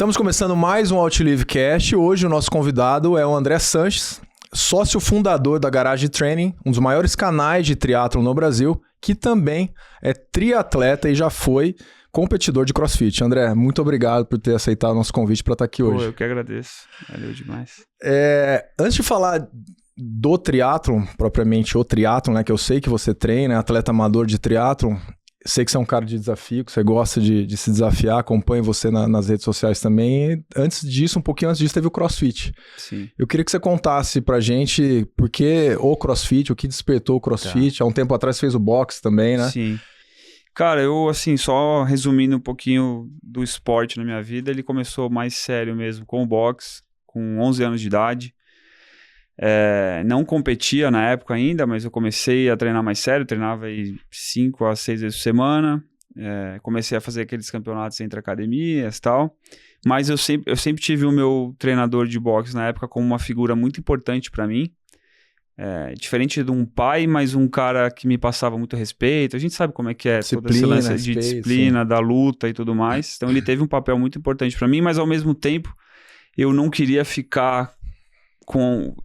Estamos começando mais um Outlive Cast. Hoje o nosso convidado é o André Sanches, sócio fundador da Garage Training, um dos maiores canais de triatlon no Brasil, que também é triatleta e já foi competidor de CrossFit. André, muito obrigado por ter aceitado o nosso convite para estar aqui hoje. Eu que agradeço. Valeu demais. Antes de falar do triatlon, propriamente o triatlon, né, que eu sei que você treina, é atleta amador de triatlon, sei que você é um cara de desafio, que você gosta de se desafiar, acompanho você nas redes sociais também. E um pouquinho antes disso, teve o CrossFit. Sim. Eu queria que você contasse pra gente por que o CrossFit, o que despertou o CrossFit. Tá. Há um tempo atrás fez o boxe também, né? Sim. Cara, eu, assim, só resumindo um pouquinho do esporte na minha vida, ele começou mais sério mesmo com o boxe, com 11 anos de idade. Não competia na época ainda, mas eu comecei a treinar mais sério, treinava aí 5 a 6 vezes por semana, comecei a fazer aqueles campeonatos entre academias e tal, mas eu sempre tive o meu treinador de boxe na época como uma figura muito importante para mim, diferente de um pai, mas um cara que me passava muito respeito. A gente sabe como é que é toda essa lance de disciplina, da luta e tudo mais, então ele teve um papel muito importante para mim, mas ao mesmo tempo eu não queria ficar com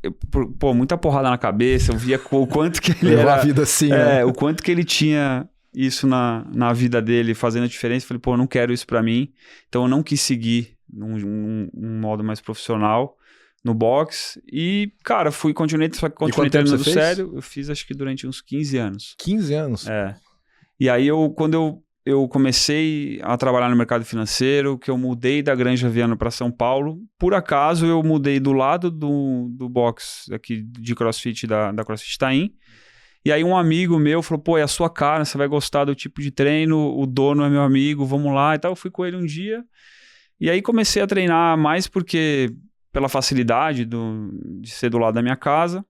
muita porrada na cabeça. Eu via o quanto que ele era... a vida assim, né? O quanto que ele tinha isso na vida dele, fazendo a diferença. Falei, eu não quero isso pra mim. Então eu não quis seguir num modo mais profissional no boxe. E, cara, continuei treinando sério. Eu fiz, acho que durante uns 15 anos. 15 anos? E aí, quando eu comecei a trabalhar no mercado financeiro, que eu mudei da Granja Viana para São Paulo. Por acaso, eu mudei do lado do box aqui de CrossFit, da CrossFit Taim. E aí um amigo meu falou, é a sua cara, você vai gostar do tipo de treino, o dono é meu amigo, vamos lá e tal. Eu fui com ele um dia. E aí comecei a treinar mais pela facilidade de ser do lado da minha casa.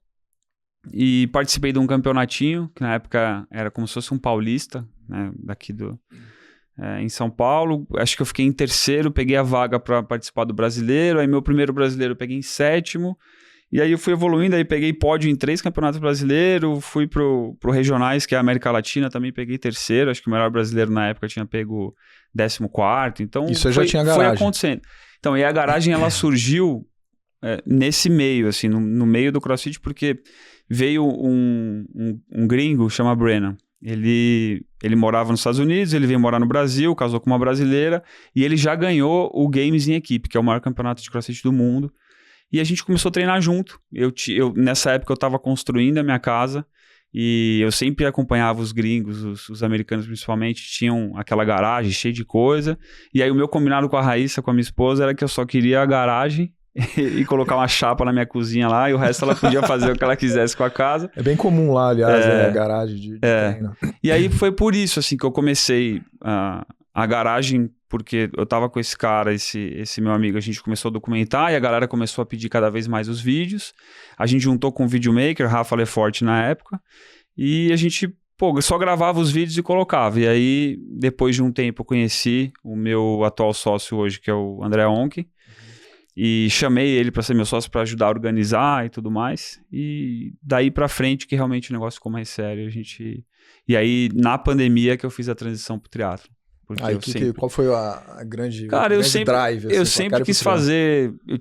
E participei de um campeonatinho, que na época era como se fosse um paulista, né, daqui em São Paulo. Acho que eu fiquei em terceiro, peguei a vaga para participar do brasileiro. Aí meu primeiro brasileiro eu peguei em sétimo. E aí eu fui evoluindo, aí peguei pódio em 3 campeonatos brasileiros, fui pro regionais, que é a América Latina, também peguei terceiro. Acho que o melhor brasileiro na época tinha pego 14º. Então isso já tinha garagem. Foi acontecendo. Então, e a garagem ela surgiu nesse meio, assim, no meio do CrossFit, porque veio um gringo, chama Brennan. Ele morava nos Estados Unidos, ele veio morar no Brasil, casou com uma brasileira, e ele já ganhou o Games em Equipe, que é o maior campeonato de CrossFit do mundo. E a gente começou a treinar junto. Nessa época eu estava construindo a minha casa, e eu sempre acompanhava os gringos, os americanos principalmente, tinham aquela garagem cheia de coisa. E aí o meu combinado com a Raíssa, com a minha esposa, era que eu só queria a garagem e colocar uma chapa na minha cozinha lá, e o resto ela podia fazer o que ela quisesse com a casa. É bem comum lá, aliás, a garagem de treino. E aí foi por isso, assim, que eu comecei a garagem, porque eu tava com esse cara, esse meu amigo, a gente começou a documentar e a galera começou a pedir cada vez mais os vídeos. A gente juntou com o videomaker, Rafa Leforte, na época, e a gente, só gravava os vídeos e colocava. E aí, depois de um tempo, eu conheci o meu atual sócio hoje, que é o André Onck, e chamei ele para ser meu sócio para ajudar a organizar e tudo mais. E daí para frente que realmente o negócio ficou mais sério. E aí, na pandemia, que eu fiz a transição pro triatlo. Aí, qual foi a grande, cara, drive? Assim, eu sempre quis fazer. Eu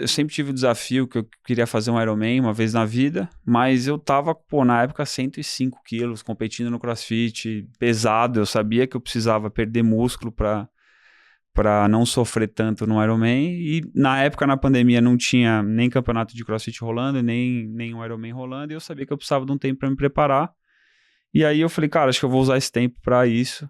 sempre tive o desafio que eu queria fazer um Ironman uma vez na vida, mas eu tava, na época, 105 quilos, competindo no CrossFit, pesado. Eu sabia que eu precisava perder músculo para não sofrer tanto no Ironman. E na época, na pandemia, não tinha nem campeonato de CrossFit rolando, nem um Ironman rolando, e eu sabia que eu precisava de um tempo para me preparar. E aí eu falei, cara, acho que eu vou usar esse tempo para isso.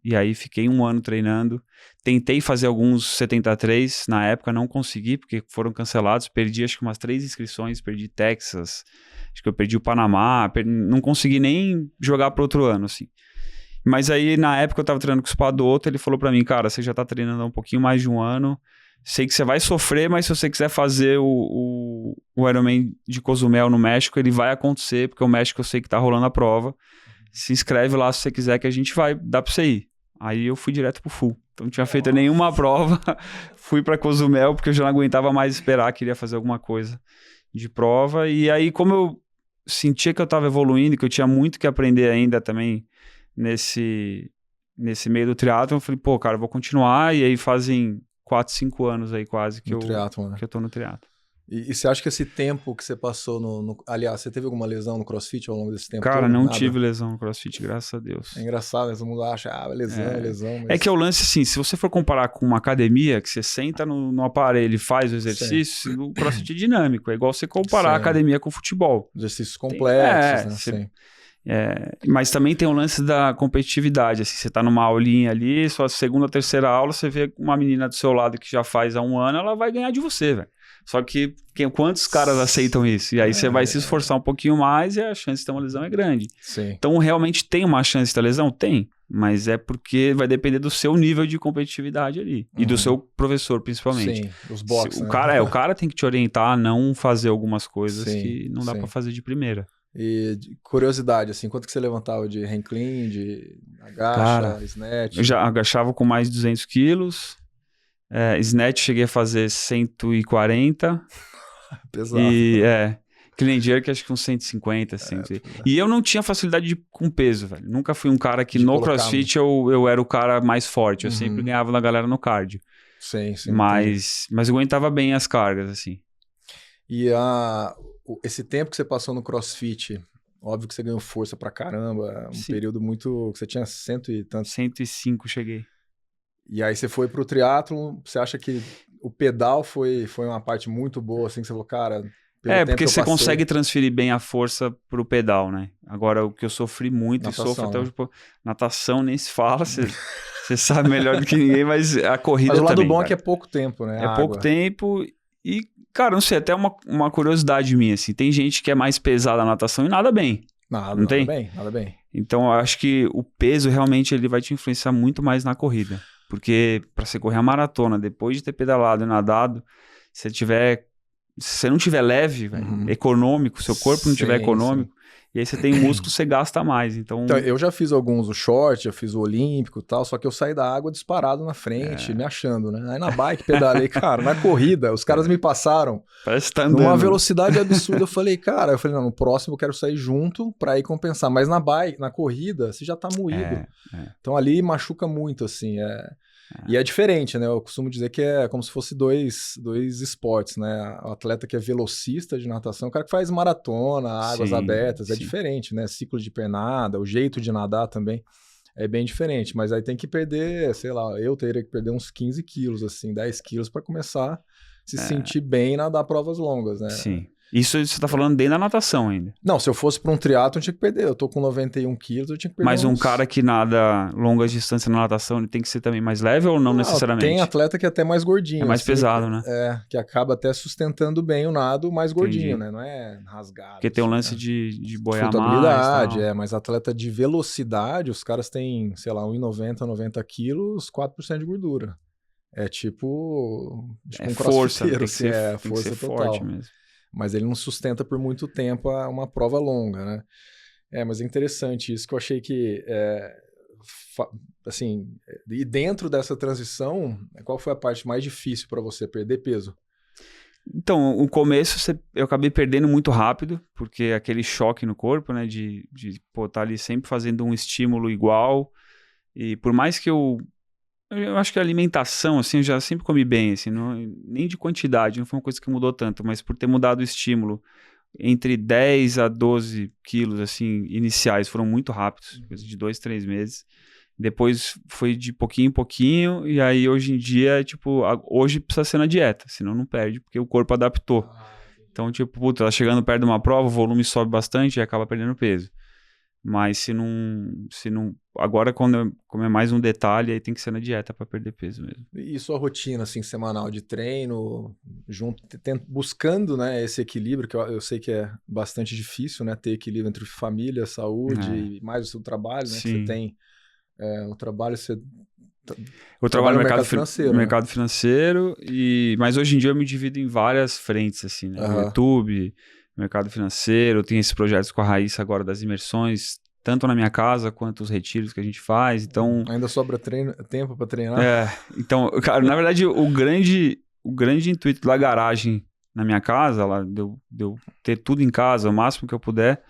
E aí fiquei 1 ano treinando. Tentei fazer alguns 73, na época não consegui, porque foram cancelados. Perdi acho que umas 3 inscrições, perdi Texas, acho que eu perdi o Panamá, não consegui nem jogar para outro ano, assim. Mas aí, na época, eu tava treinando com o Espadoto, ele falou pra mim, cara, você já tá treinando há um pouquinho mais de 1 ano, sei que você vai sofrer, mas se você quiser fazer o Ironman de Cozumel no México, ele vai acontecer, porque o México eu sei que tá rolando a prova. Se inscreve lá se você quiser que a gente vai, dá pra você ir. Aí eu fui direto pro full. Então não tinha feito nenhuma prova, fui pra Cozumel, porque eu já não aguentava mais esperar, queria fazer alguma coisa de prova. E aí, como eu sentia que eu tava evoluindo, que eu tinha muito que aprender ainda também nesse nesse meio do triatlon, eu falei, pô, cara, eu vou continuar. E aí fazem 4, 5 anos aí quase que, que eu tô no triatlon. E você acha que esse tempo que você passou Aliás, você teve alguma lesão no CrossFit ao longo desse tempo todo? Cara, não tive lesão no CrossFit, graças a Deus. É engraçado, né? Todo mundo acha, lesão. Mas... É que é o lance assim, se você for comparar com uma academia, que você senta no aparelho e faz o exercício, o CrossFit é dinâmico. É igual você comparar a academia com o futebol. Exercícios complexos, né? Mas também tem o lance da competitividade. Assim, você tá numa aulinha ali, sua segunda, terceira aula, você vê uma menina do seu lado que já faz há 1 ano, ela vai ganhar de você, velho. Só que quantos caras aceitam isso? E aí você vai se esforçar um pouquinho mais e a chance de ter uma lesão é grande. Sim. Então, realmente tem uma chance de ter lesão? Tem. Mas é porque vai depender do seu nível de competitividade ali. E do seu professor, principalmente. Sim, os boxes, o cara tem que te orientar a não fazer algumas coisas que não dá pra fazer de primeira. E curiosidade, assim, quanto que você levantava de hang clean, de agacha, cara, snatch? Eu já agachava com mais de 200 quilos. Snatch cheguei a fazer 140. Pesado. E clean and jerk acho que uns 150, assim. E eu não tinha facilidade com peso, velho. Nunca fui um cara que no CrossFit eu era o cara mais forte. Eu sempre ganhava da galera no cardio. Sim. Mas eu aguentava bem as cargas, assim. E esse tempo que você passou no CrossFit, óbvio que você ganhou força pra caramba. Período muito... que você tinha 100 e tantos. 105 cheguei. E aí você foi pro triatlon, você acha que o pedal foi uma parte muito boa, assim, que você falou, cara... porque você consegue transferir bem a força pro pedal, né? Agora, o que eu sofri muito natação, e sofro até hoje... Natação nem se fala, você sabe melhor do que ninguém, mas a corrida também... Mas o lado também, bom cara. É que é pouco tempo, né? É pouco tempo e, cara, não sei, até uma curiosidade minha, assim. Tem gente que é mais pesada na natação e nada bem. Nada bem. Então, eu acho que o peso realmente ele vai te influenciar muito mais na corrida. Porque para você correr a maratona, depois de ter pedalado e nadado, se você não tiver leve, véio, econômico, seu corpo não tiver econômico, e aí você tem músculo, você gasta mais. Então, eu já fiz alguns, o short, eu fiz o olímpico e tal, só que eu saí da água disparado na frente, me achando, né? Aí na bike pedalei, cara, na corrida, os caras me passaram numa velocidade absurda. Eu falei, não, no próximo eu quero sair junto pra ir compensar. Mas na bike, na corrida, você já tá moído. Então ali machuca muito, assim, E é diferente, né? Eu costumo dizer que é como se fosse dois esportes, né? O atleta que é velocista de natação, o cara que faz maratona, águas abertas, é diferente, né? Ciclo de pernada, o jeito de nadar também é bem diferente. Mas aí tem que perder, sei lá, eu teria que perder uns 15 quilos, assim, 10 quilos para começar a se sentir bem e nadar provas longas, né? Sim. Isso você tá falando dentro da natação ainda. Não, se eu fosse para um triatlo, eu tinha que perder. Eu tô com 91 quilos, eu tinha que perder. Mas um cara que nada longas distâncias na natação, ele tem que ser também mais leve ou não necessariamente? Tem atleta que é até mais gordinho. É mais pesado, né? Que acaba até sustentando bem o nado mais gordinho, né? Não é rasgado. Porque tem um lance de boiar mais. Mas atleta de velocidade, os caras têm, sei lá, 1,90, 90 quilos, 4% de gordura. É tipo um força, tem que ser, força tem que ser total. Forte mesmo. Mas ele não sustenta por muito tempo uma prova longa, né? Mas é interessante isso que eu achei que, assim, e dentro dessa transição, qual foi a parte mais difícil para você perder peso? Então, o começo eu acabei perdendo muito rápido, porque aquele choque no corpo, né, de tá ali sempre fazendo um estímulo igual, e por mais que eu acho que a alimentação, assim, eu já sempre comi bem, assim, nem de quantidade, não foi uma coisa que mudou tanto, mas por ter mudado o estímulo, entre 10 a 12 quilos, assim, iniciais, foram muito rápidos, coisa de 2, 3 meses. Depois foi de pouquinho em pouquinho, e aí hoje em dia, tipo, hoje precisa ser na dieta, senão não perde, porque o corpo adaptou. Então, tipo, puta, ela chegando perto de uma prova, o volume sobe bastante e acaba perdendo peso. Mas se não agora, como é mais um detalhe, aí tem que ser na dieta para perder peso mesmo. E sua rotina, assim, semanal de treino, buscando, né, esse equilíbrio, que eu sei que é bastante difícil, né, ter equilíbrio entre família, saúde e mais o seu trabalho, né, que você tem o trabalho, eu trabalho no mercado financeiro. Mercado financeiro, mas hoje em dia eu me divido em várias frentes, assim, né, YouTube, mercado financeiro, tem esses projetos com a Raíssa agora das imersões, tanto na minha casa quanto os retiros que a gente faz, então... Ainda sobra tempo para treinar? Então, cara, na verdade, o grande intuito da garagem na minha casa, lá, de eu ter tudo em casa, o máximo que eu puder,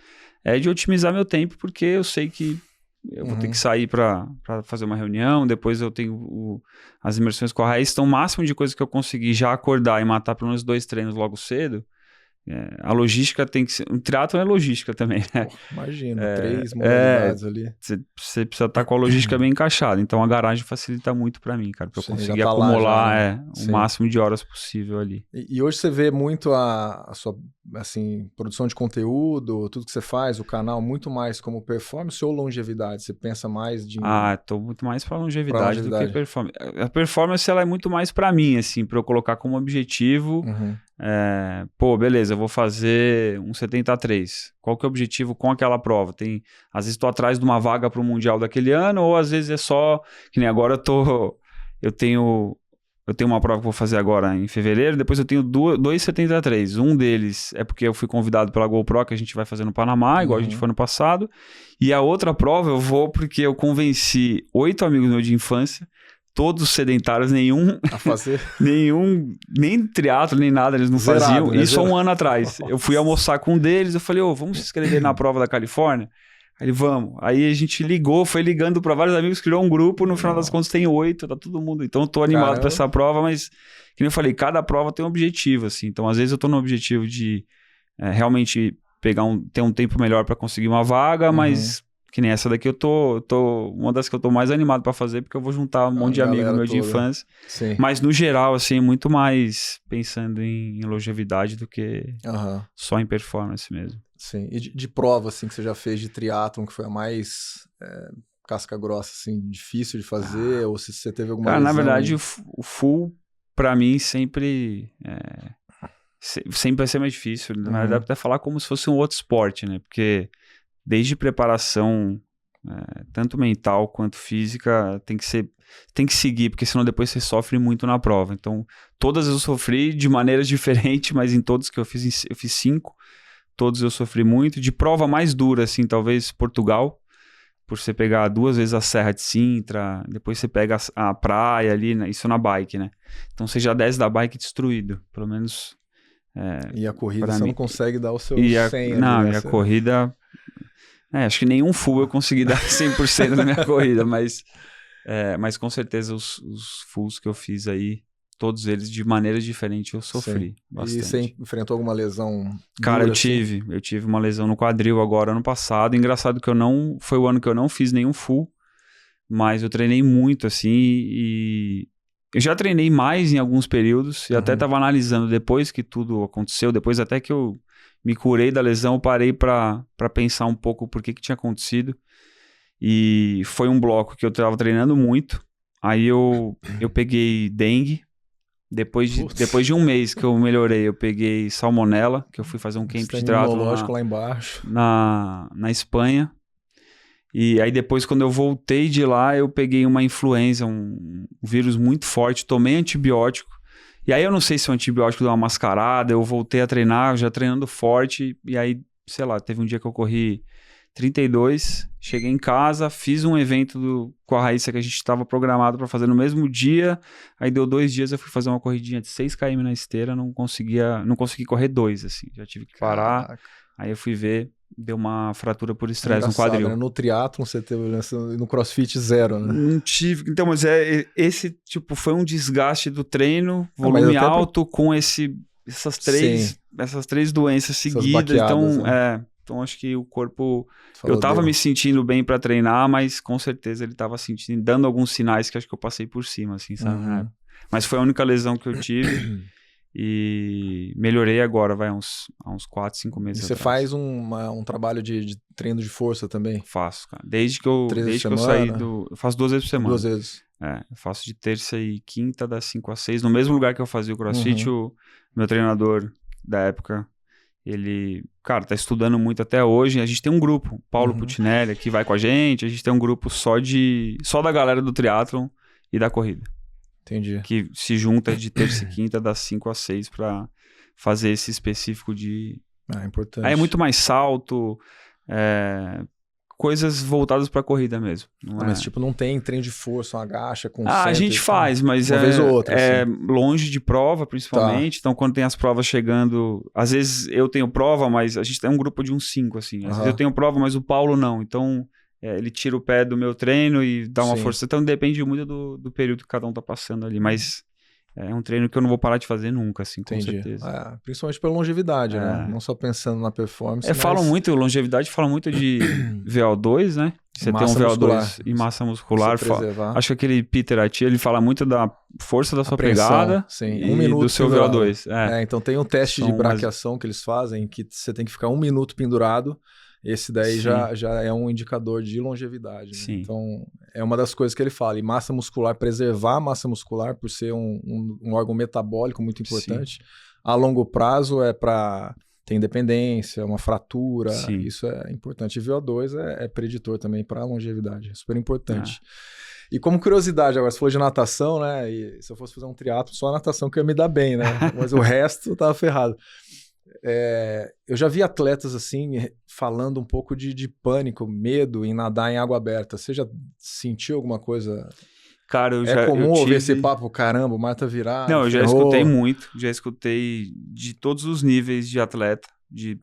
é de otimizar meu tempo, porque eu sei que eu vou ter que sair para fazer uma reunião, depois eu tenho as imersões com a raiz, então o máximo de coisa que eu conseguir já acordar e matar pelo menos 2 treinos logo cedo, a logística tem que ser... O triatlon é logística também, né? Imagina, 3 modalidades ali. Você precisa estar com a logística bem encaixada. Então a garagem facilita muito para mim, cara, para eu conseguir acumular o máximo de horas possível ali. E hoje você vê muito a sua assim, produção de conteúdo, tudo que você faz, o canal, muito mais como performance ou longevidade? Você pensa mais de... tô muito mais para longevidade do que performance. A performance ela é muito mais para mim, assim, para eu colocar como objetivo... beleza, eu vou fazer um 73. Qual que é o objetivo com aquela prova? Às vezes estou atrás de uma vaga para o Mundial daquele ano, ou às vezes é só, que nem agora eu tenho uma prova que vou fazer agora em fevereiro, depois eu tenho 2 73. Um deles é porque eu fui convidado pela GoPro, que a gente vai fazer no Panamá, igual a gente foi no passado, e a outra prova eu vou porque eu convenci 8 amigos meus de infância, todos sedentários, nenhum a fazer nem triatlo, nem nada, eles não faziam. Né? Isso há um ano atrás. Eu fui almoçar com um deles, eu falei, vamos se inscrever na prova da Califórnia? Aí ele, vamos. Aí a gente foi ligando para vários amigos, criou um grupo, no final das contas tem 8, tá todo mundo. Então eu tô animado para essa prova, mas, como eu falei, cada prova tem um objetivo, assim. Então às vezes eu tô no objetivo de realmente ter um tempo melhor para conseguir uma vaga, mas... Que nem essa daqui uma das que eu tô mais animado pra fazer, porque eu vou juntar um monte de amigos meu de infância. Sim. Mas no geral, assim, muito mais pensando em longevidade do que só em performance mesmo. Sim. E de prova, assim, que você já fez de triatlon, que foi a mais casca grossa, assim, difícil de fazer, ou se você teve alguma lesão? Na verdade, o full, pra mim, sempre vai ser mais difícil. Na verdade, dá pra até falar como se fosse um outro esporte, né? Porque... Desde preparação, tanto mental quanto física, tem que seguir, porque senão depois você sofre muito na prova. Então, todas eu sofri de maneiras diferentes, mas em todos que eu fiz 5, todos eu sofri muito. De prova mais dura, assim, talvez Portugal, por você pegar 2 vezes a Serra de Sintra, depois você pega a praia ali, né? Isso na bike, né? Então, você já desce da bike destruído, pelo menos... e a corrida você não consegue dar o seu 100. Não, e a corrida... acho que nenhum full eu consegui dar 100% na minha corrida, mas com certeza os fulls que eu fiz aí, todos eles de maneiras diferentes eu sofri bastante. E você enfrentou alguma lesão? Cara, eu tive uma lesão no quadril agora ano passado. Engraçado que foi o ano que eu não fiz nenhum full, mas eu treinei muito assim e eu já treinei mais em alguns períodos e até estava analisando depois que tudo aconteceu, depois até que eu me curei da lesão, eu parei para pensar um pouco por que tinha acontecido. E foi um bloco que eu estava treinando muito. Aí eu peguei dengue. Depois de um mês que eu melhorei, eu peguei salmonela, que eu fui fazer um camp de triatlon lá embaixo. Na Espanha. E aí depois, quando eu voltei de lá, eu peguei uma influenza, um vírus muito forte, tomei antibiótico. E aí eu não sei se o antibiótico deu uma mascarada, eu voltei a treinar, já treinando forte, e aí, sei lá, teve um dia que eu corri 32, cheguei em casa, fiz um evento com a Raíssa que a gente estava programado para fazer no mesmo dia, aí deu 2 dias, eu fui fazer uma corridinha de 6 km na esteira, não consegui correr 2, assim, já tive que parar. Caraca. Aí eu fui ver, deu uma fratura por estresse no quadril. Né? No triatlon você teve, no crossfit 0, né? Não tive, então, mas esse tipo, foi um desgaste do treino, volume alto com essas três doenças seguidas, então acho que o corpo, eu tava me sentindo bem para treinar, mas com certeza ele tava dando alguns sinais que acho que eu passei por cima, assim, sabe? Mas foi a única lesão que eu tive. E melhorei agora, há uns 4, 5 meses. E você faz um trabalho de treino de força também? Faço, cara. Desde que eu saí eu faço 2 vezes por semana. 2 vezes. Eu faço de terça e quinta, das 5 às 6. No mesmo lugar que eu fazia o CrossFit, o meu treinador da época, ele, cara, tá estudando muito até hoje. A gente tem um grupo, Paulo Putinelli, que vai com a gente tem um grupo só da galera do triatlon e da corrida. Entendi. Que se junta de terça e quinta, das 5 às 6 para fazer esse específico de... importante. Aí é muito mais salto, coisas voltadas para corrida mesmo. Mas tipo, não tem treino de força, uma agacha com a gente faz, mas uma vez ou outra, assim. Longe de prova, principalmente. Então, quando tem as provas chegando... Às vezes eu tenho prova, mas a gente tem um grupo de uns 5, assim. Às vezes eu tenho prova, mas o Paulo não. Então... ele tira o pé do meu treino e dá uma Sim. força. Então depende muito do período que cada um tá passando ali. Mas é um treino que eu não vou parar de fazer nunca, assim, com Entendi. certeza. Principalmente pela longevidade, né? É. Não só pensando na performance, mas... Falam muito, longevidade, falam muito de VO2, né? Você tem um Massa VO2 muscular. e massa muscular. Você preservar. Acho que aquele Peter Attia, ele fala muito da força da sua Pressão, pegada sim. e 1 minuto do seu pendurado. VO2. Então tem um teste de São braquiação que eles fazem, que você tem que ficar 1 minuto pendurado. Esse daí já é um indicador de longevidade. Né? Sim. Então, é uma das coisas que ele fala. E massa muscular, preservar a massa muscular por ser um órgão metabólico muito importante. Sim. A longo prazo é para ter independência, uma fratura. Sim. Isso é importante. E VO2 é preditor também para a longevidade. É super importante. E como curiosidade, agora, você falou de natação, né? E se eu fosse fazer um triatlo, só a natação que ia me dar bem, né? Mas o resto tava ferrado. Eu já vi atletas assim falando um pouco de pânico, medo em nadar em água aberta. Você já sentiu alguma coisa? Cara, É comum ouvir esse papo, caramba, o mar tá virado. Não, eu já escutei muito. Já escutei de todos os níveis de atleta, de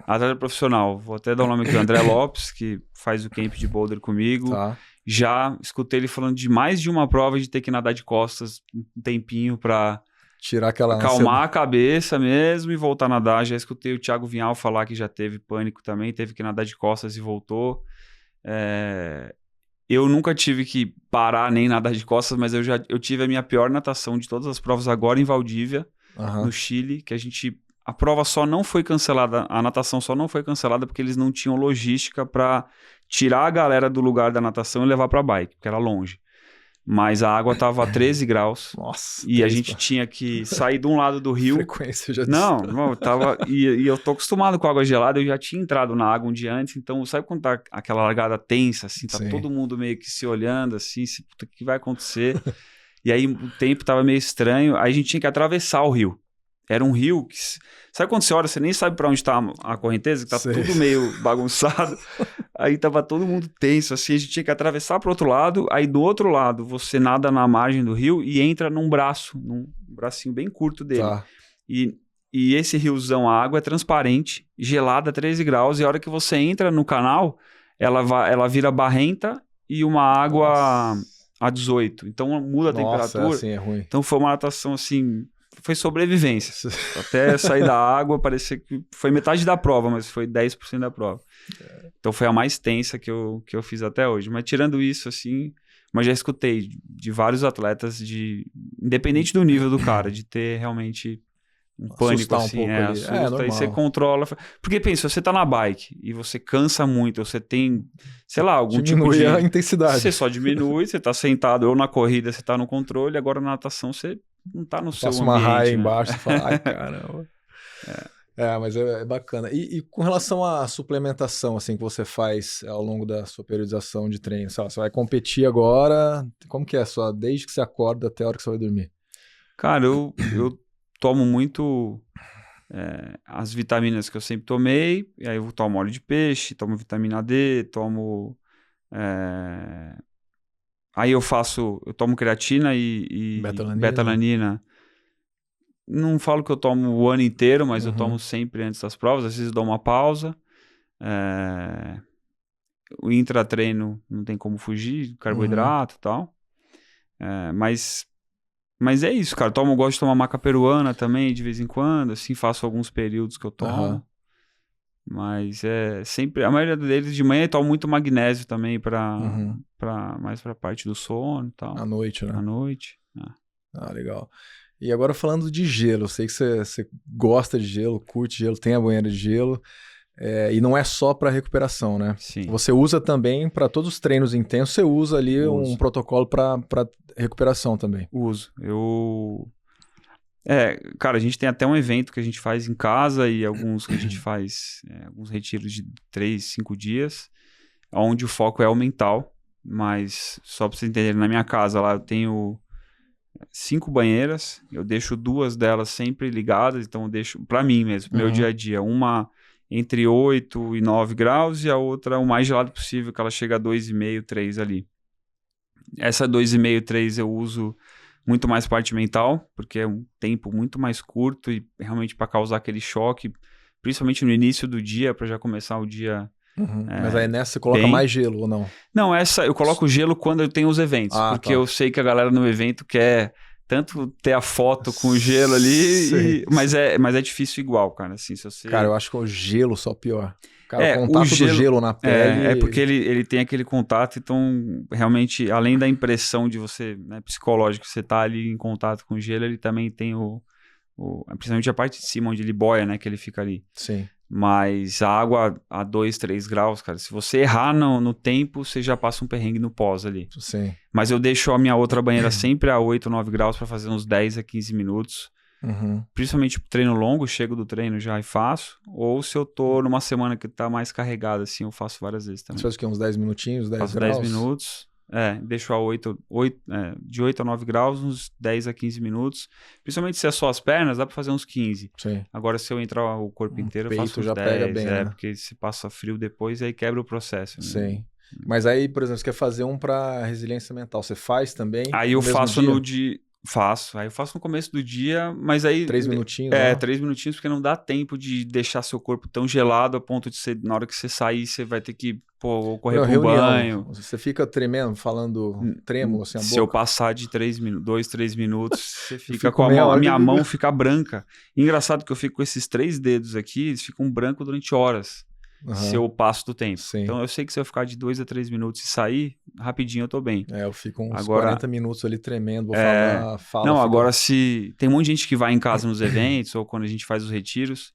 atleta profissional. Vou até dar o nome aqui, o André Lopes, que faz o camp de boulder comigo. Tá. Já escutei ele falando de mais de uma prova de ter que nadar de costas um tempinho pra tirar aquela acalmar a cabeça mesmo e voltar a nadar. Já escutei o Thiago Vinhal falar que já teve pânico também, teve que nadar de costas e voltou. Eu nunca tive que parar nem nadar de costas, mas eu tive a minha pior natação de todas as provas agora em Valdívia, no Chile, que a prova só não foi cancelada, a natação só não foi cancelada porque eles não tinham logística para tirar a galera do lugar da natação e levar para bike, porque era longe. Mas a água tava a 13 graus. Nossa. E a gente tinha que sair de um lado do rio. Frequência já Não, tava. E eu tô acostumado com água gelada, eu já tinha entrado na água um dia antes, então sabe quando tá aquela largada tensa, assim, tá todo mundo meio que se olhando, assim, puta, o que vai acontecer? E aí o tempo tava meio estranho, aí a gente tinha que atravessar o rio. Era um rio que... Sabe quando você olha, você nem sabe pra onde tá a correnteza, que tá tudo meio bagunçado. Aí tava todo mundo tenso, assim, a gente tinha que atravessar pro outro lado. Aí do outro lado, você nada na margem do rio e entra num bracinho bem curto dele. Tá. E esse riozão, a água é transparente, gelada a 13 graus. E a hora que você entra no canal, ela vira barrenta e uma água a 18. Então muda a temperatura. Assim é ruim. Então foi uma natação assim... Foi sobrevivência. Até sair da água, parecia que foi metade da prova, mas foi 10% da prova. Então foi a mais tensa que eu fiz até hoje. Mas tirando isso, assim... Mas já escutei de vários atletas, independente do nível do cara, de ter realmente um pânico, assim. Assusta, aí você controla. Porque pensa, você tá na bike e você cansa muito, você tem, sei lá, algum diminui a intensidade. Você só diminui, você tá sentado, ou na corrida você tá no controle, agora na natação você não tá no seu ambiente. Passa uma raia né? embaixo e fala, ai, caramba. Mas é bacana. E com relação à suplementação, assim, que você faz ao longo da sua periodização de treino, sei lá, você vai competir agora, como que é só desde que você acorda até a hora que você vai dormir? Cara, eu tomo muito as vitaminas que eu sempre tomei, e aí eu tomo óleo de peixe, tomo vitamina D, tomo... Aí eu tomo creatina e betalanina. Não falo que eu tomo o ano inteiro, mas eu tomo sempre antes das provas. Às vezes eu dou uma pausa. O intratreino não tem como fugir, carboidrato e tal. Mas é isso, cara. Gosto de tomar maca peruana também, de vez em quando. Assim, faço alguns períodos que eu tomo. Mas sempre... A maioria deles de manhã eu tomo muito magnésio também, mais pra parte do sono e tal. À noite, né? À noite. Legal. E agora falando de gelo, eu sei que você gosta de gelo, curte gelo, tem a banheira de gelo, e não é só para recuperação, né? Sim. Você usa também para todos os treinos intensos, você usa ali um protocolo para recuperação também. Uso. Cara, a gente tem até um evento que a gente faz em casa e alguns que a gente faz, alguns retiros de 3, 5 dias, onde o foco é o mental, mas só para vocês entenderem, na minha casa lá eu tenho 5 banheiras, eu deixo 2 delas sempre ligadas, então eu deixo para mim mesmo, pro meu dia a dia, uma entre 8 e 9 graus e a outra o mais gelado possível, que ela chega a 2,5, 3 ali. Essa 2,5, 3 eu uso muito mais parte mental, porque é um tempo muito mais curto e realmente para causar aquele choque, principalmente no início do dia, para já começar o dia Mas aí nessa você coloca mais gelo ou não? Não, essa eu coloco gelo quando eu tenho os eventos. Porque eu sei que a galera no evento quer tanto ter a foto com o gelo ali, mas é difícil igual, cara. Assim, se você... Cara, eu acho que o gelo só pior. Cara, o contato do gelo na pele... É porque ele tem aquele contato, então realmente, além da impressão de você, né, psicológico, você tá ali em contato com o gelo, ele também tem principalmente a parte de cima, onde ele boia, né, que ele fica ali. Sim. Mas a água a 2, 3 graus, cara, se você errar no tempo, você já passa um perrengue no pós ali. Sim. Mas eu deixo a minha outra banheira sempre a 8, 9 graus para fazer uns 10 a 15 minutos. Principalmente treino longo, chego do treino já e faço. Ou se eu tô numa semana que tá mais carregada, assim, eu faço várias vezes também. Você faz o quê? Uns 10 minutinhos, 10 faço graus? 10 minutos. Deixo a de 8 a 9 graus, uns 10 a 15 minutos. Principalmente se é só as pernas, dá pra fazer uns 15. Sim. Agora, se eu entrar o corpo inteiro, eu faço uns já 10. Pega bem, né? Porque se passa frio depois, aí quebra o processo. Né? Sim. Mas aí, por exemplo, você quer fazer um pra resiliência mental. Você faz também? Aí eu faço no dia... Faço. Aí eu faço no começo do dia, mas aí... 3 minutinhos? Né? 3 minutinhos, porque não dá tempo de deixar seu corpo tão gelado a ponto de ser, na hora que você sair, você vai ter que correr pro banho. Você fica tremendo, falando trêmulo, assim, a boca? Se eu passar de 2, 3 minutos, você fica com a minha mão fica branca. Engraçado que eu fico com esses 3 dedos aqui, eles ficam brancos durante horas. Se eu passo do tempo. Sim. Então eu sei que se eu ficar de 2 a 3 minutos e sair, rapidinho eu tô bem. Eu fico uns 40 minutos ali tremendo, vou falar. Não, agora se... Tem um monte de gente que vai em casa nos eventos ou quando a gente faz os retiros,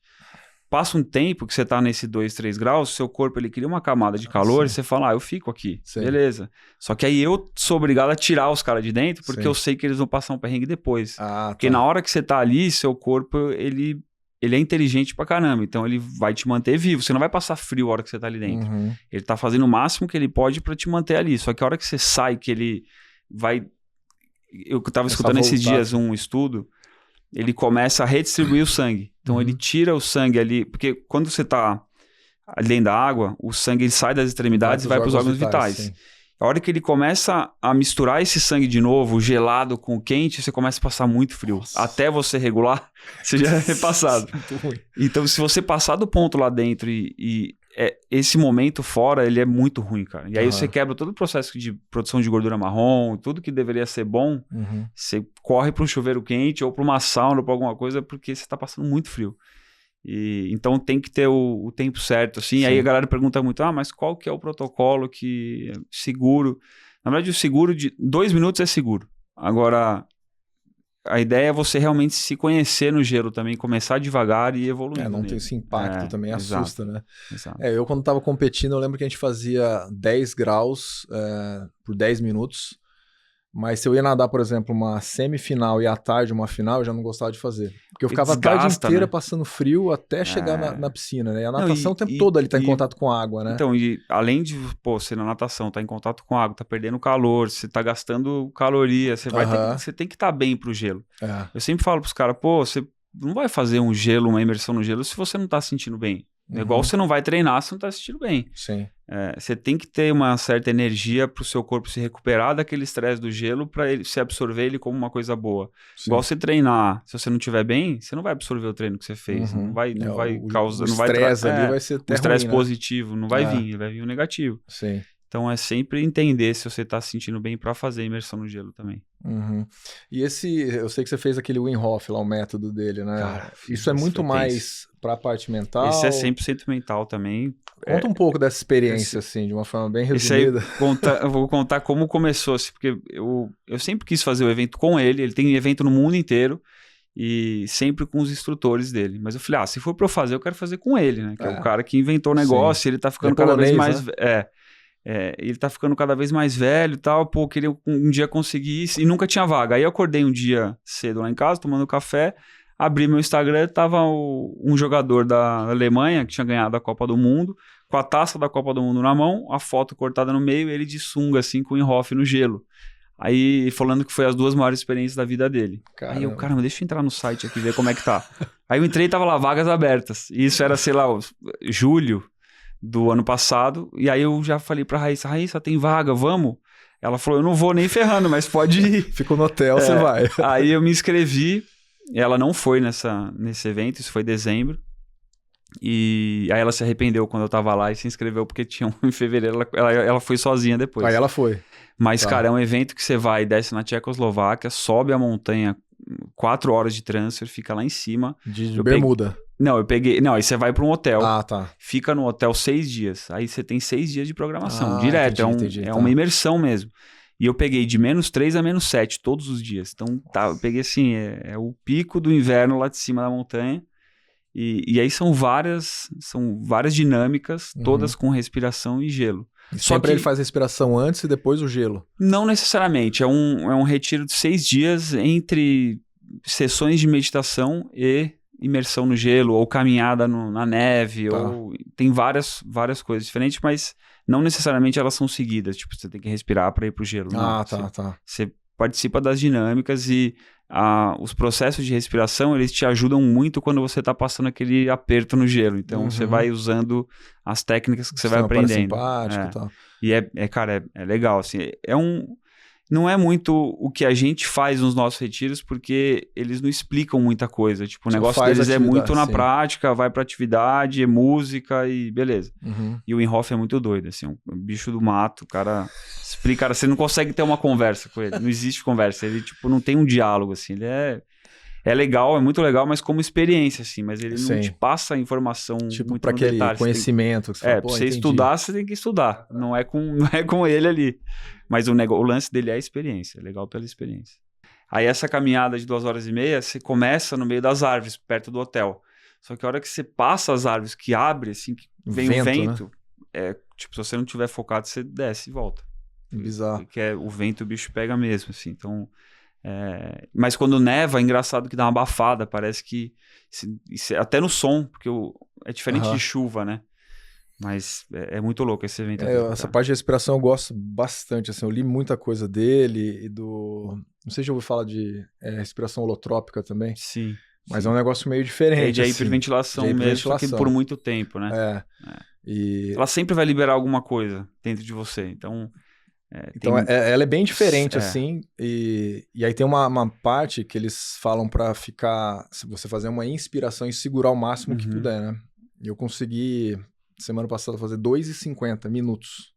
passa um tempo que você tá nesse 2, 3 graus, seu corpo ele cria uma camada de calor e você fala, eu fico aqui. Sim. Beleza. Só que aí eu sou obrigado a tirar os caras de dentro porque eu sei que eles vão passar um perrengue depois. Porque na hora que você tá ali, seu corpo, ele é inteligente pra caramba, então ele vai te manter vivo. Você não vai passar frio a hora que você tá ali dentro. Ele tá fazendo o máximo que ele pode pra te manter ali. Só que a hora que você sai, que ele vai... Eu tava escutando esses dias um estudo, ele começa a redistribuir o sangue. Então ele tira o sangue ali, porque quando você tá ali dentro da água, o sangue ele sai das extremidades e vai pros órgãos vitais. A hora que ele começa a misturar esse sangue de novo, gelado com o quente, você começa a passar muito frio. Nossa. Até você regular, você já é passado. Então, se você passar do ponto lá dentro esse momento fora, ele é muito ruim, cara. E aí você quebra todo o processo de produção de gordura marrom, tudo que deveria ser bom, você corre para um chuveiro quente ou para uma sauna ou para alguma coisa, porque você tá passando muito frio. Então tem que ter o tempo certo, assim. Sim. Aí a galera pergunta muito, mas qual que é o protocolo que é seguro? Na verdade, o seguro de 2 minutos é seguro. Agora, a ideia é você realmente se conhecer no gelo também, começar devagar e evoluir. Não tem esse impacto também, assusta, né? Exato. Eu quando tava competindo, eu lembro que a gente fazia 10 graus por 10 minutos. Mas se eu ia nadar, por exemplo, uma semifinal e à tarde uma final, eu já não gostava de fazer. Porque eu ficava a tarde inteira passando frio até chegar na piscina, né? E a natação o tempo todo ali tá em contato com a água, né? Então, e além de, você na natação tá em contato com a água, tá perdendo calor, você tá gastando caloria, você tem que estar bem pro gelo. Eu sempre falo pros caras, você não vai fazer um gelo, uma imersão no gelo se você não tá se sentindo bem. É igual você não vai treinar se não tá se sentindo bem. Sim. Você tem que ter uma certa energia pro seu corpo se recuperar daquele estresse do gelo para ele se absorver ele como uma coisa boa. Sim. Igual você treinar, se você não estiver bem, você não vai absorver o treino que você fez. Não vai causar... O estresse ali vai ser até um estresse ruim, positivo, não vai vir, vai vir o negativo. Sim. Então é sempre entender se você tá se sentindo bem para fazer imersão no gelo também. E eu sei que você fez aquele Wim Hof lá, o método dele, né? Cara, isso é muito mais para a parte mental. Esse é 100% mental também. Conta um pouco dessa experiência, assim, de uma forma bem resumida. Eu vou contar como começou, assim, porque eu sempre quis fazer o evento com ele. Ele tem evento no mundo inteiro e sempre com os instrutores dele. Mas eu falei, se for para eu fazer, eu quero fazer com ele, né? Que é o cara que inventou o negócio, ele tá ficando cada vez mais... Né? Ele tá ficando cada vez mais velho e tal, queria um dia conseguir isso, e nunca tinha vaga. Aí eu acordei um dia cedo lá em casa, tomando café, abri meu Instagram, tava um jogador da Alemanha, que tinha ganhado a Copa do Mundo, com a taça da Copa do Mundo na mão, a foto cortada no meio, ele de sunga, assim, com o Wim Hof no gelo. Aí, falando que foi as 2 maiores experiências da vida dele. Caramba. Aí eu, caramba, deixa eu entrar no site aqui, ver como é que tá. Aí eu entrei e tava lá, vagas abertas. E isso era, sei lá, julho do ano passado, e aí eu já falei pra Raíssa, tem vaga, vamos? Ela falou, eu não vou nem ferrando, mas pode ir. Ficou no hotel, você vai. Aí eu me inscrevi, ela não foi nesse evento, isso foi em dezembro, E aí ela se arrependeu quando eu tava lá e se inscreveu porque tinha em fevereiro, ela foi sozinha depois. Aí ela foi. Mas, cara, é um evento que você vai, desce na Tchecoslováquia, sobe a montanha, 4 horas de transfer, fica lá em cima. De bermuda. Não, aí você vai pra um hotel. Tá. Fica no hotel 6 dias. Aí você tem 6 dias de programação, direto. Entendi, uma imersão mesmo. E eu peguei de -3 a -7 todos os dias. Então, eu peguei assim, é o pico do inverno lá de cima da montanha. E aí são várias dinâmicas, todas com respiração e gelo. Só que ele faz respiração antes e depois o gelo? Não necessariamente. É um retiro de 6 dias entre sessões de meditação e imersão no gelo, ou caminhada na neve, ou tem várias coisas diferentes, mas não necessariamente elas são seguidas. Tipo, você tem que respirar para ir pro gelo. Você participa das dinâmicas e os processos de respiração, eles te ajudam muito quando você está passando aquele aperto no gelo. Então, você vai usando as técnicas que você vai aprendendo. Simpático e tal. E cara, é legal, assim. Não é muito o que a gente faz nos nossos retiros, porque eles não explicam muita coisa. Tipo, o negócio deles é muito na prática, vai pra atividade, é música e beleza. E o Wim Hof é muito doido, assim, um bicho do mato, o cara explica, você não consegue ter uma conversa com ele, não existe conversa, ele, tipo, não tem um diálogo, assim, ele é legal, é muito legal, mas como experiência, assim, mas ele não te passa a informação tipo, muito pra no aquele detalhe. conhecimento que você fala, pra você estudar, você tem que estudar, não é com ele ali. Mas o lance dele é a experiência, é legal pela experiência. Aí essa caminhada de 2h30, você começa no meio das árvores, perto do hotel. Só que a hora que você passa as árvores, que abre, assim, que vem o vento, né? Tipo, se você não tiver focado, você desce e volta. Bizarro. Porque o vento, o bicho pega mesmo, assim, então... Mas quando neva, é engraçado que dá uma abafada, parece que... até no som, porque é diferente de chuva, né? Mas é muito louco esse evento. Essa parte de respiração eu gosto bastante, assim, eu li muita coisa dele e não sei se já ouviu falar de respiração holotrópica também. Sim. Mas é um negócio meio diferente. De hiperventilação mesmo, só que por muito tempo, né? Ela sempre vai liberar alguma coisa dentro de você, então... Então, ela é bem diferente, assim, e aí tem uma parte que eles falam pra ficar, se você fazer uma inspiração e segurar o máximo que puder, né? Eu consegui, semana passada, fazer 2,50 minutos.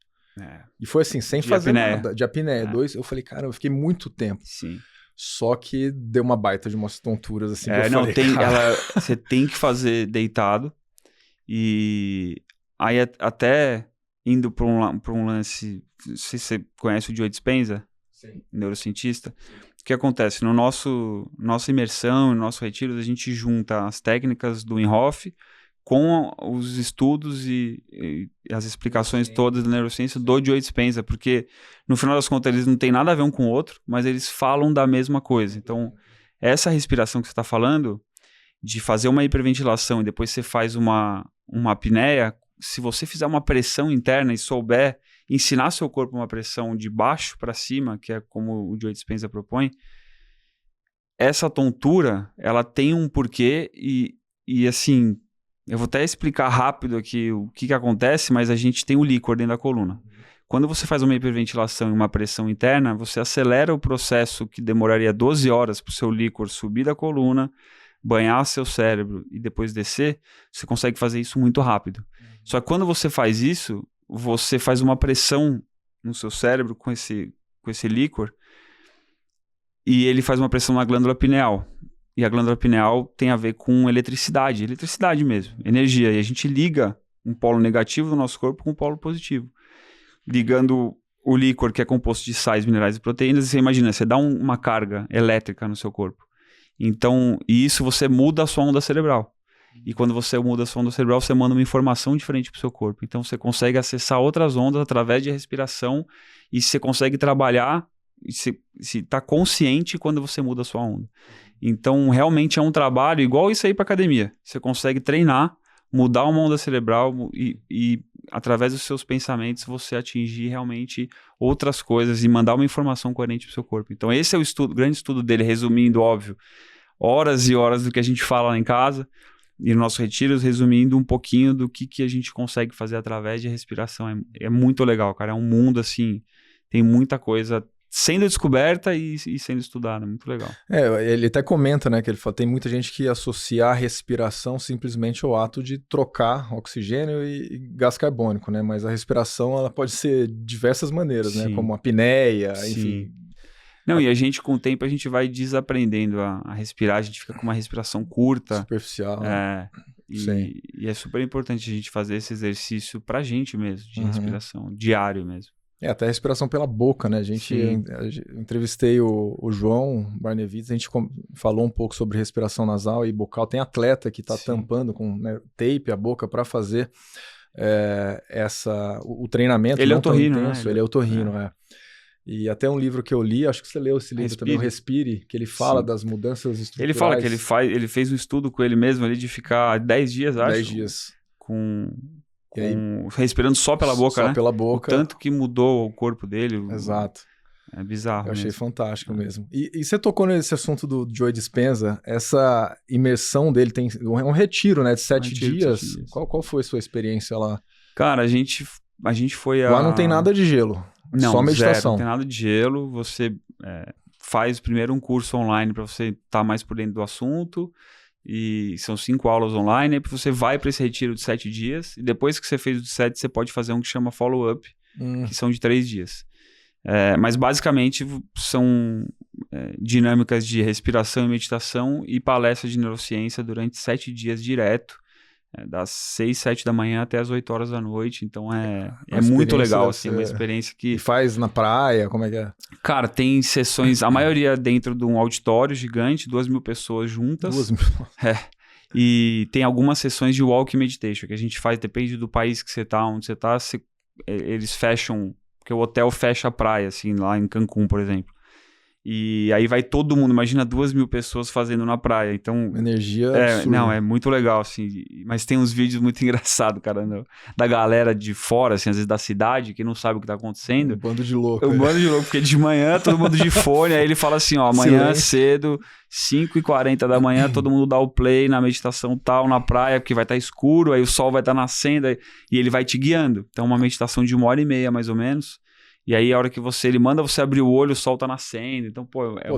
E foi assim, sem fazer nada, de apneia. Eu falei, cara, eu fiquei muito tempo. Sim. Só que deu uma baita de umas tonturas, assim, que eu não, falei, você tem que fazer deitado, e aí até... indo para um lance, não sei se você conhece o Joe Dispenza, neurocientista. O que acontece? Nossa imersão, no nosso retiro, a gente junta as técnicas do Wim Hof com os estudos e as explicações todas da neurociência do Joe Dispenza, porque no final das contas eles não têm nada a ver um com o outro, mas eles falam da mesma coisa. Então, essa respiração que você está falando, de fazer uma hiperventilação e depois você faz uma apneia, se você fizer uma pressão interna e souber ensinar seu corpo uma pressão de baixo para cima, que é como o Joe Dispenza propõe, essa tontura, ela tem um porquê e assim, eu vou até explicar rápido aqui o que acontece, mas a gente tem o líquor dentro da coluna. Quando você faz uma hiperventilação e uma pressão interna, você acelera o processo que demoraria 12 horas para o seu líquor subir da coluna, banhar seu cérebro e depois descer, você consegue fazer isso muito rápido. Só que quando você faz isso, você faz uma pressão no seu cérebro com esse líquor e ele faz uma pressão na glândula pineal. E a glândula pineal tem a ver com eletricidade mesmo, energia. E a gente liga um polo negativo do nosso corpo com um polo positivo. Ligando o líquor, que é composto de sais, minerais e proteínas, você imagina, você dá uma carga elétrica no seu corpo. Então, isso você muda a sua onda cerebral. E quando você muda a sua onda cerebral, você manda uma informação diferente para o seu corpo. Então, você consegue acessar outras ondas através de respiração e você consegue trabalhar e se está consciente quando você muda a sua onda. Então, realmente é um trabalho igual isso aí para academia. Você consegue treinar, mudar uma onda cerebral e através dos seus pensamentos, você atingir realmente outras coisas e mandar uma informação coerente para o seu corpo. Então, esse é o grande estudo dele, resumindo, óbvio, horas e horas do que a gente fala lá em casa e no nosso retiro, resumindo um pouquinho do que a gente consegue fazer através de respiração. É muito legal, cara. É um mundo, assim, tem muita coisa sendo descoberta e sendo estudada. Muito legal. Ele até comenta, né, que ele fala, tem muita gente que associa a respiração simplesmente ao ato de trocar oxigênio e gás carbônico, né? Mas a respiração, ela pode ser de diversas maneiras, né? Como a apneia, enfim. Não, e a gente, com o tempo, a gente vai desaprendendo a respirar, a gente fica com uma respiração curta. Superficial. E é super importante a gente fazer esse exercício pra gente mesmo, de respiração, diário mesmo. Até a respiração pela boca, né? Eu entrevistei o João Barnevides, a gente falou um pouco sobre respiração nasal e bucal. Tem atleta que tá tampando com tape a boca para fazer o treinamento. Ele é otorrino, né? Ele é otorrino, E até um livro que eu li, acho que você leu esse livro também, o Respire, que ele fala das mudanças estruturais. Ele fala que ele fez um estudo com ele mesmo ali de ficar 10 dias, acho. 10 dias. Respirando só pela boca, né? Só pela boca. O tanto que mudou o corpo dele. Exato. É bizarro. Eu achei fantástico mesmo. E você tocou nesse assunto do Joe Dispenza, essa imersão dele, é um retiro, né? De 7 dias. Qual foi a sua experiência lá? Cara, a gente foi Lá não tem nada de gelo. Não, só meditação. Zero, não tem nada de gelo. Você faz primeiro um curso online para você estar mais por dentro do assunto. E são 5 aulas online. Aí você vai para esse retiro de 7 dias. E depois que você fez o de 7, você pode fazer um que chama follow-up, que são de 3 dias. Mas basicamente são dinâmicas de respiração e meditação e palestra de neurociência durante 7 dias direto. Das 6, 7 da manhã até as 8 horas da noite. Então é muito legal, assim, uma experiência que... E faz na praia, como é que é? Cara, tem sessões, a maioria dentro de um auditório gigante, 2.000 pessoas juntas. 2.000? E tem algumas sessões de walk meditation que a gente faz, depende do país que você tá, onde você tá, eles fecham, porque o hotel fecha a praia, assim, lá em Cancún, por exemplo. E aí vai todo mundo, imagina 2.000 pessoas fazendo na praia, então... Energia absurda. Não, é muito legal, assim, mas tem uns vídeos muito engraçados, cara, da galera de fora, assim, às vezes da cidade, que não sabe o que tá acontecendo. Um bando de louco. Porque de manhã todo mundo de fone, aí ele fala assim, ó, amanhã cedo, 5h40 da manhã, todo mundo dá o play na meditação tal, na praia, porque vai estar escuro, aí o sol vai estar nascendo, e ele vai te guiando. Então, uma meditação de 1h30, mais ou menos. E aí, a hora que ele manda você abrir o olho, o sol tá nascendo. Então,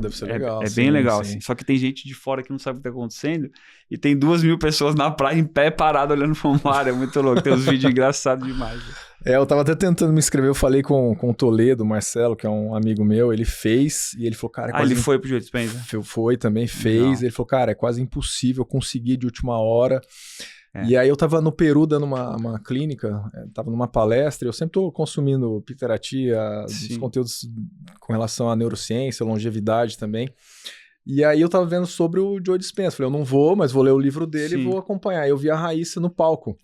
deve ser legal. É bem legal, assim. Só que tem gente de fora que não sabe o que tá acontecendo. E tem 2.000 pessoas na praia, em pé, parado, olhando pro mar. É muito louco. Tem uns vídeos engraçados demais. Eu tava até tentando me inscrever. Eu falei com o Toledo, Marcelo, que é um amigo meu. Ele fez e ele falou, cara... ele foi pro Joe Dispenza? Foi também, fez. Não. Ele falou, cara, é quase impossível conseguir de última hora. E aí eu tava no Peru dando uma clínica, tava numa palestra, eu sempre tô consumindo Piteratia, os conteúdos com relação à neurociência, longevidade também. E aí eu tava vendo sobre o Joe Dispenza, falei, eu não vou, mas vou ler o livro dele e vou acompanhar. Eu vi a Raíssa no palco.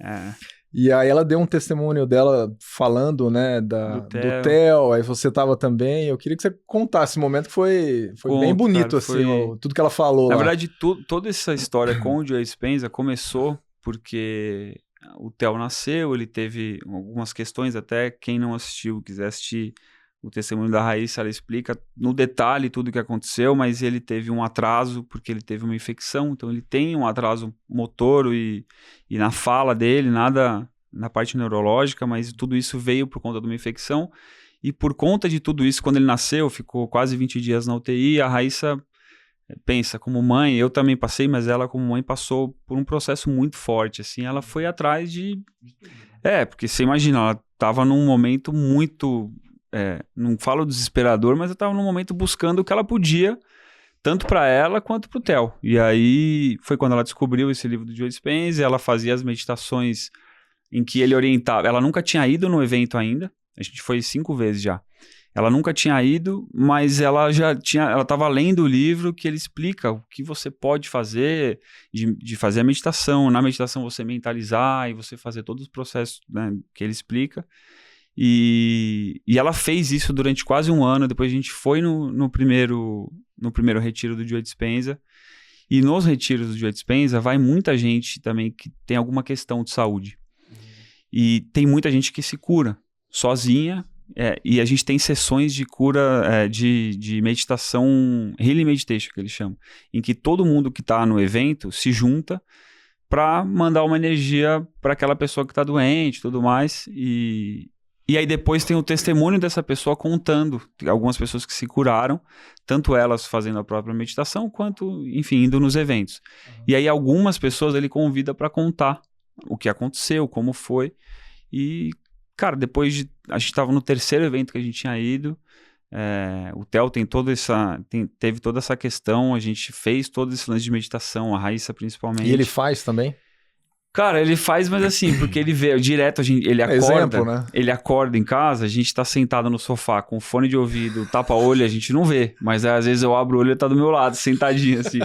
E aí ela deu um testemunho dela falando, né, do Theo, aí você tava também. Eu queria que você contasse esse momento que foi bem bonito, cara, assim, tudo que ela falou. Na verdade, toda essa história com o Joe Dispenza começou porque o Theo nasceu, ele teve algumas questões, até quem não assistiu, quiser assistir o testemunho da Raíssa, ela explica no detalhe tudo o que aconteceu, mas ele teve um atraso, porque ele teve uma infecção, então ele tem um atraso motor e na fala dele, nada na parte neurológica, mas tudo isso veio por conta de uma infecção, e por conta de tudo isso, quando ele nasceu, ficou quase 20 dias na UTI, a Raíssa... Pensa, como mãe, eu também passei, mas ela como mãe passou por um processo muito forte, assim, ela foi atrás de... porque você imagina, ela estava num momento muito, não falo desesperador, mas ela estava num momento buscando o que ela podia, tanto para ela quanto para o Theo. E aí foi quando ela descobriu esse livro do Joe Dispenza, ela fazia as meditações em que ele orientava, ela nunca tinha ido no evento ainda, a gente foi 5 vezes já. Ela nunca tinha ido, mas ela estava lendo o livro que ele explica o que você pode fazer, de fazer a meditação. Na meditação você mentalizar e você fazer todos os processos, né, que ele explica. E ela fez isso durante quase 1 ano. Depois a gente foi no primeiro retiro do Joe Dispenza. E nos retiros do Joe Dispenza vai muita gente também que tem alguma questão de saúde. E tem muita gente que se cura sozinha. E a gente tem sessões de cura, de meditação, Healing Meditation, que eles chamam, em que todo mundo que está no evento se junta para mandar uma energia para aquela pessoa que está doente e tudo mais. E E aí depois tem o testemunho dessa pessoa contando. Tem algumas pessoas que se curaram, tanto elas fazendo a própria meditação, quanto, enfim, indo nos eventos. E aí algumas pessoas ele convida para contar o que aconteceu, como foi. E, cara, depois de... A gente estava no terceiro evento que a gente tinha ido. O Theo teve toda essa questão. A gente fez todo esse lance de meditação, a Raíssa principalmente. E ele faz também? Cara, ele faz, mas assim, porque ele vê direto, ele acorda, Exemplo, né? Ele acorda em casa, a gente tá sentado no sofá com fone de ouvido, tapa-olho, a gente não vê, mas às vezes eu abro o olho e ele tá do meu lado, sentadinho assim.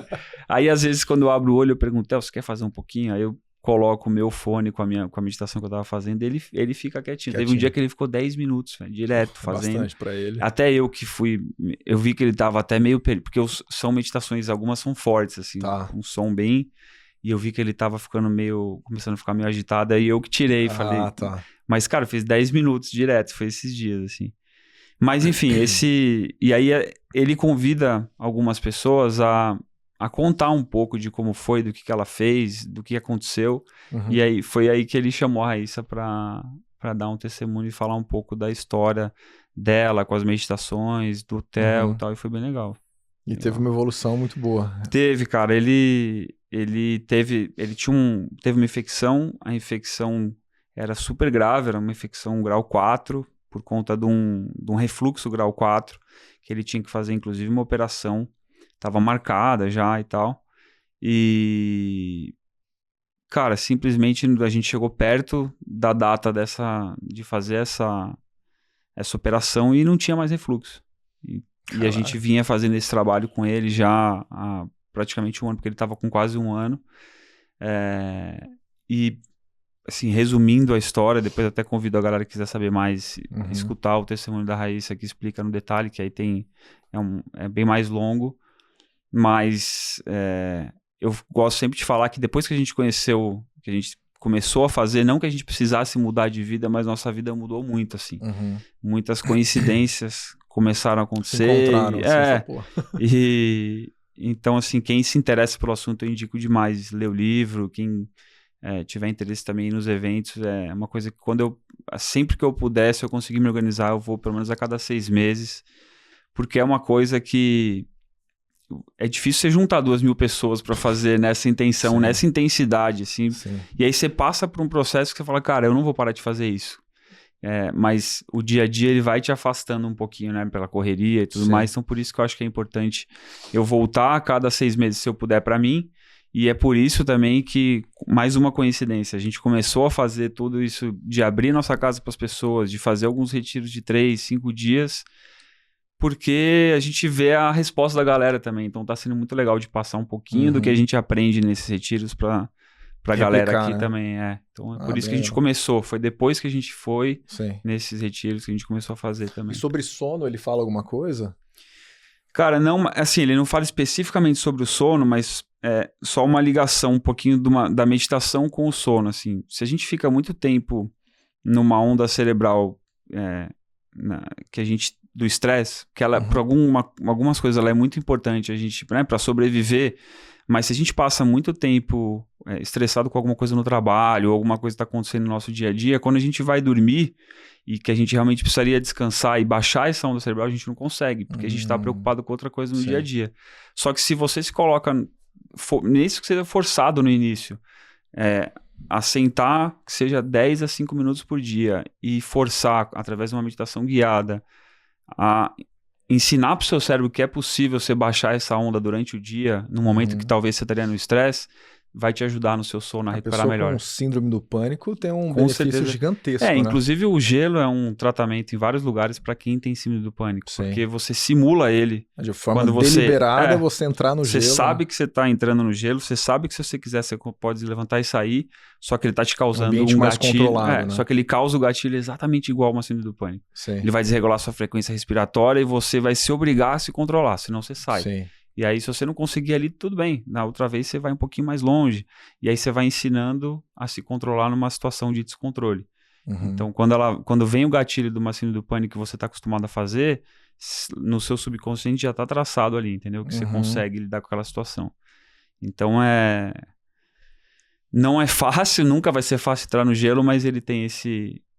Aí às vezes quando eu abro o olho eu pergunto, Theo, você quer fazer um pouquinho? Aí eu coloco o meu fone com a meditação que eu tava fazendo, ele fica quietinho. Teve um dia que ele ficou 10 minutos, direto fazendo. Bastante pra ele. Até eu que fui, eu vi que ele tava até meio, porque são meditações, algumas são fortes assim, um som bem... E eu vi que ele tava começando a ficar meio agitado, aí eu que tirei, falei... Tá. Mas, cara, fez 10 minutos direto, foi esses dias, assim. Mas, enfim, E aí ele convida algumas pessoas a contar um pouco de como foi, do que ela fez, do que aconteceu. Uhum. E aí foi aí que ele chamou a Raíssa pra dar um testemunho e falar um pouco da história dela, com as meditações, do Theo e tal, e foi bem legal. E teve uma evolução muito boa. Teve, cara, ele teve uma infecção, a infecção era super grave, era uma infecção grau 4, por conta de um refluxo grau 4, que ele tinha que fazer inclusive uma operação, estava marcada já e tal, e cara, simplesmente a gente chegou perto da data de fazer essa operação e não tinha mais refluxo, e a gente vinha fazendo esse trabalho com ele já há praticamente um ano, porque ele estava com quase um ano. E, assim, resumindo a história, depois até convido a galera que quiser saber mais, escutar o testemunho da Raíssa, que explica no detalhe, que aí é bem mais longo. Mas eu gosto sempre de falar que depois que a gente conheceu, que a gente começou a fazer, não que a gente precisasse mudar de vida, mas nossa vida mudou muito, assim. Muitas coincidências começaram a acontecer. Se encontraram, Então, assim, quem se interessa pelo assunto, eu indico demais ler o livro. Quem tiver interesse também nos eventos, é uma coisa que sempre que eu puder, se eu conseguir me organizar, eu vou pelo menos a cada 6 meses, porque é uma coisa que é difícil você juntar 2.000 pessoas para fazer nessa intenção, Sim. nessa intensidade, assim. Sim. E aí você passa por um processo que você fala, cara, eu não vou parar de fazer isso. Mas o dia a dia ele vai te afastando um pouquinho, né, pela correria e tudo mais, então por isso que eu acho que é importante eu voltar a cada 6 meses se eu puder para mim, e é por isso também que, mais uma coincidência, a gente começou a fazer tudo isso de abrir nossa casa para as pessoas, de fazer alguns retiros de 3, 5 dias, porque a gente vê a resposta da galera também, então tá sendo muito legal de passar um pouquinho do que a gente aprende nesses retiros para a galera aqui, né? Também, Então é por isso que a gente começou. Foi depois que a gente foi nesses retiros que a gente começou a fazer também. E sobre sono, ele fala alguma coisa? Cara, não, assim, ele não fala especificamente sobre o sono, mas é só uma ligação um pouquinho da meditação com o sono, assim. Se a gente fica muito tempo numa onda cerebral que a gente do estresse, que ela, por algumas coisas, ela é muito importante a gente, né, para sobreviver. Mas se a gente passa muito tempo estressado com alguma coisa no trabalho, ou alguma coisa que está acontecendo no nosso dia a dia, quando a gente vai dormir e que a gente realmente precisaria descansar e baixar essa onda cerebral, a gente não consegue, porque a gente está preocupado com outra coisa no dia a dia. Só que se você se coloca, nisso que seja forçado no início, a sentar, que seja 10 a 5 minutos por dia, e forçar, através de uma meditação guiada, a ensinar para o seu cérebro que é possível você baixar essa onda durante o dia, no momento que talvez você estaria no estresse, vai te ajudar no seu sono a recuperar melhor. A pessoa com síndrome do pânico tem um benefício gigantesco, né? Inclusive o gelo é um tratamento em vários lugares para quem tem síndrome do pânico, porque você simula ele. De forma deliberada, você entrar no gelo. Você sabe que você está entrando no gelo, você sabe que se você quiser, você pode levantar e sair, só que ele está te causando um mais gatilho. Controlado, né? Só que ele causa o gatilho exatamente igual a uma síndrome do pânico. Sim. Ele vai desregular sua frequência respiratória e você vai se obrigar a se controlar, senão você sai. Sim. E aí, se você não conseguir ali, tudo bem. Na outra vez, você vai um pouquinho mais longe. E aí, você vai ensinando a se controlar numa situação de descontrole. Então, quando vem o gatilho de uma síndrome do pânico que você está acostumado a fazer, no seu subconsciente já está traçado ali, entendeu? Que você consegue lidar com aquela situação. Então, não é fácil, nunca vai ser fácil entrar no gelo, mas ele tem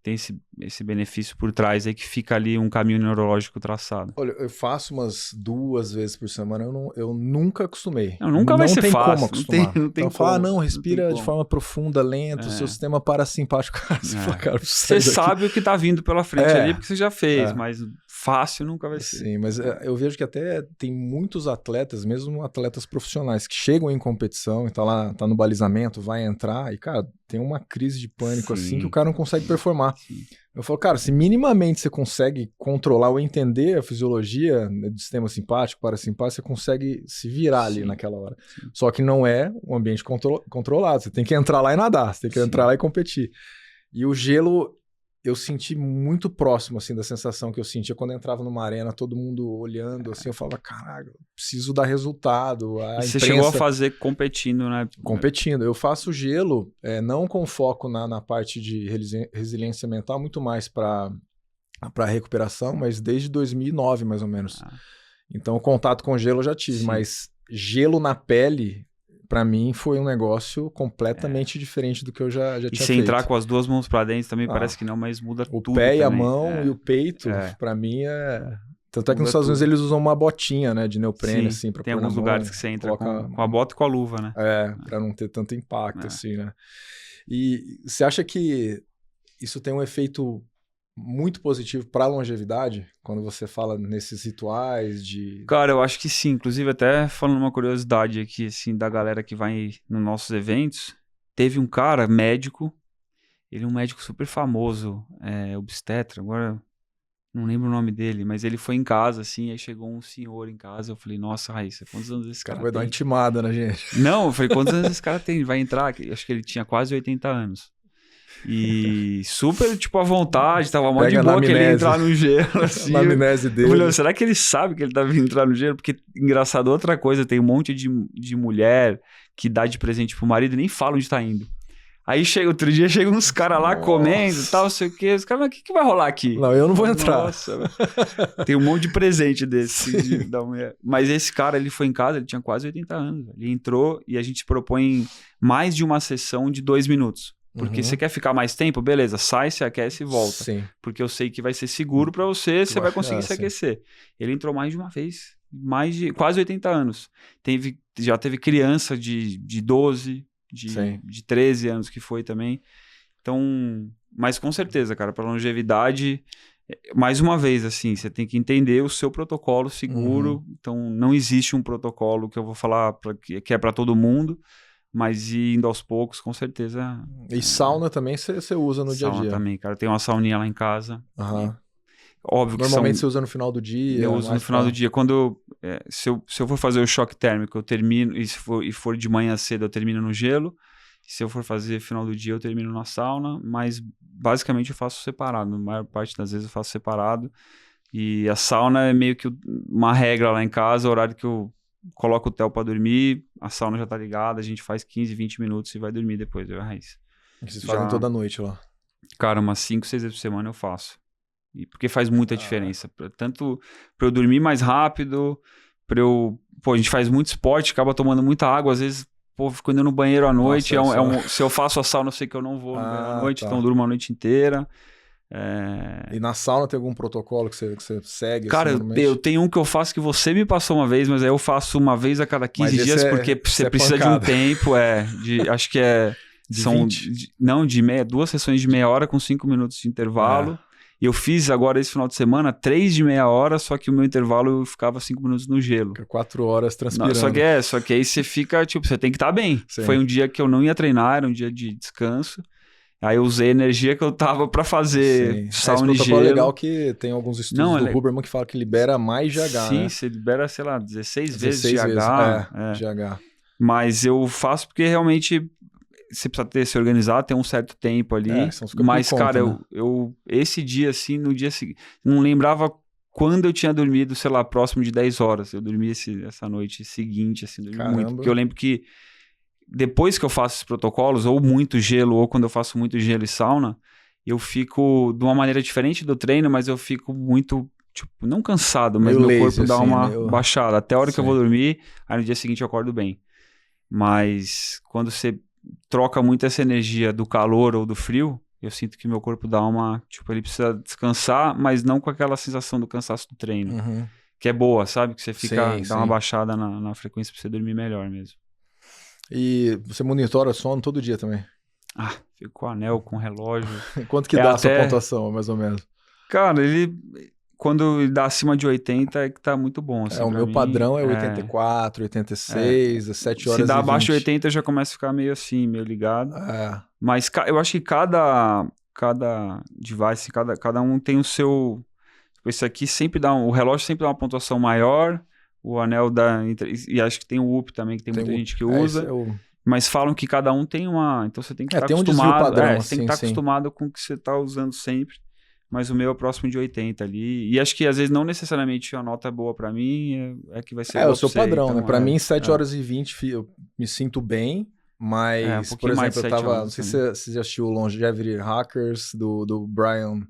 tem esse benefício por trás aí que fica ali um caminho neurológico traçado. Olha, eu faço umas 2 vezes por semana, eu nunca acostumei. Não, nunca vai ser fácil. Não tem Como acostumar. não tem então, falar, como. não, respira Não de forma profunda, lenta, o seu sistema parasimpático. Você fala, cara, você sabe o que tá vindo pela frente ali, porque você já fez, mas fácil nunca vai ser. Sim, mas eu vejo que até tem muitos atletas, mesmo atletas profissionais, que chegam em competição e tá no balizamento, vai entrar e, cara, tem uma crise de pânico assim que o cara não consegue performar. Sim. Eu falo, cara, se minimamente você consegue controlar ou entender a fisiologia do sistema simpático, parasimpático, você consegue se virar ali naquela hora. Sim. Só que não é um ambiente controlado, você tem que entrar lá e nadar, você tem que entrar lá e competir. E o gelo, eu senti muito próximo, assim, da sensação que eu sentia quando eu entrava numa arena, todo mundo olhando, assim, eu falava, caralho, preciso dar resultado. Você chegou a fazer competindo, né? Competindo. Eu faço gelo, não com foco na parte de resiliência mental, muito mais para recuperação, mas desde 2009, mais ou menos. Então, o contato com gelo eu já tive, mas gelo na pele... Pra mim foi um negócio completamente diferente do que eu já tinha feito. E se entrar com as 2 mãos pra dentro também parece que não, mas muda tudo. O pé e também. A mão e o peito, pra mim Tanto é que nos Estados Unidos eles usam uma botinha, né, de neoprene, assim, pra tem pôr alguns na lugares mão, que você entra com a bota e com a luva, né? Pra não ter tanto impacto, assim, né? E você acha que isso tem um efeito muito positivo para a longevidade, quando você fala nesses rituais de... Cara, eu acho que sim. Inclusive, até falando uma curiosidade aqui, assim, da galera que vai nos nossos eventos, teve um cara, médico, ele é um médico super famoso, obstetra, agora não lembro o nome dele, mas ele foi em casa, assim, aí chegou um senhor em casa, eu falei, nossa, Raíssa, quantos anos esse cara tem? Vai dar uma intimada na gente. Não, eu falei, quantos anos esse cara tem? Vai entrar? Acho que ele tinha quase 80 anos. E super, tipo, à vontade, tava mó de boa que ele ia entrar no gelo, assim. Na amnese dele. Eu falei, será que ele sabe que ele tá vindo entrar no gelo? Porque, engraçado, outra coisa, tem um monte de mulher que dá de presente pro marido e nem fala onde tá indo. Aí outro dia chegam uns caras lá comendo e tal, sei o quê. Os caras, mas o que vai rolar aqui? Não, eu não vou entrar. Nossa, tem um monte de presente desse da mulher. Mas esse cara, ele foi em casa, ele tinha quase 80 anos. Ele entrou e a gente propõe mais de uma sessão de 2 minutos. Porque você quer ficar mais tempo, beleza, sai, se aquece e volta. Sim. Porque eu sei que vai ser seguro pra você, você vai conseguir se aquecer. Ele entrou mais de uma vez, mais de quase 80 anos. Já teve criança de 12, de 13 anos que foi também. Então, mas com certeza, cara, pra longevidade, mais uma vez, assim, você tem que entender o seu protocolo seguro. Então, não existe um protocolo que eu vou falar que é pra todo mundo. Mas indo aos poucos, com certeza. E sauna também você usa no dia a dia? Sauna também, cara. Tem uma sauninha lá em casa. Óbvio que normalmente você usa no final do dia? Eu uso no final do dia. Quando se eu for fazer o choque térmico, eu termino. E se for de manhã cedo, eu termino no gelo. Se eu for fazer final do dia, eu termino na sauna. Mas basicamente eu faço separado. Na maior parte das vezes eu faço separado. E a sauna é meio que uma regra lá em casa, o horário que eu coloco o Theo pra dormir, a sauna já tá ligada, a gente faz 15, 20 minutos e vai dormir depois, eu e a Raíssa. Vocês fazem toda noite lá? Cara, umas 5, 6 vezes por semana eu faço. Porque faz muita diferença. Tanto pra eu dormir mais rápido, pra eu... Pô, a gente faz muito esporte, acaba tomando muita água, às vezes, pô, fico indo no banheiro à noite. Nossa, se eu faço a sauna, eu sei que eu não vou no banheiro à noite, então eu durmo a noite inteira. E na sauna tem algum protocolo que você segue? Cara, assim, eu tenho um que eu faço que você me passou uma vez, mas aí eu faço uma vez a cada 15 dias, porque você precisa de um tempo, acho que de 2 sessões de meia hora com 5 minutos de intervalo. E eu fiz agora esse final de semana 3 de meia hora, só que o meu intervalo eu ficava 5 minutos no gelo. 4 horas transpirando. Não, só que aí você fica, tipo, você tem que estar bem. Sim. Foi um dia que eu não ia treinar, era um dia de descanso. Aí eu usei a energia que eu tava pra fazer sauna e gelo. É legal que tem alguns estudos do Huberman que falam que libera mais GH, Sim, você libera, sei lá, 16 vezes GH. GH. Mas eu faço porque realmente você precisa se organizar, tem um certo tempo ali. Mas, cara, né? eu esse dia, assim, no dia seguinte, não lembrava quando eu tinha dormido, sei lá, próximo de 10 horas. Eu dormi essa noite seguinte, assim, dormi muito. Porque eu lembro que depois que eu faço esses protocolos, ou muito gelo, ou quando eu faço muito gelo e sauna, eu fico de uma maneira diferente do treino, mas eu fico muito, tipo, não cansado, mas meu corpo dá uma baixada. Até a hora que eu vou dormir, aí no dia seguinte eu acordo bem. Mas quando você troca muito essa energia do calor ou do frio, eu sinto que meu corpo dá uma... Tipo, ele precisa descansar, mas não com aquela sensação do cansaço do treino. Uhum. Que é boa, sabe? Que você fica... Sim, dá uma sim. baixada na frequência pra você dormir melhor mesmo. E você monitora sono todo dia também? Ah, fico com anel, com relógio. Quanto que dá a sua pontuação, mais ou menos? Cara, ele... Quando ele dá acima de 80 é que tá muito bom. Assim, O meu mim, padrão é 84, 86, 7 horas se dá e abaixo de 20. 80 eu já começo a ficar meio assim, meio ligado. É. Mas eu acho que cada device, cada um tem o seu... Esse aqui sempre dá... O relógio sempre dá uma pontuação maior, o anel dá... E acho que tem o Whoop também, que tem muita gente que usa. Mas falam que cada um tem uma... Então você tem que estar tem acostumado... um desvio padrão, você tem que estar acostumado com o que você está usando sempre. Mas o meu é próximo de 80 ali. E acho que às vezes não necessariamente a nota boa pra mim é que vai ser boa o seu pra você. padrão, Então, né? Pra mim, 7 horas e 20 eu me sinto bem, mas, por exemplo, eu tava... Não sei se você já assistiu o Longevity Hackers, do Brian.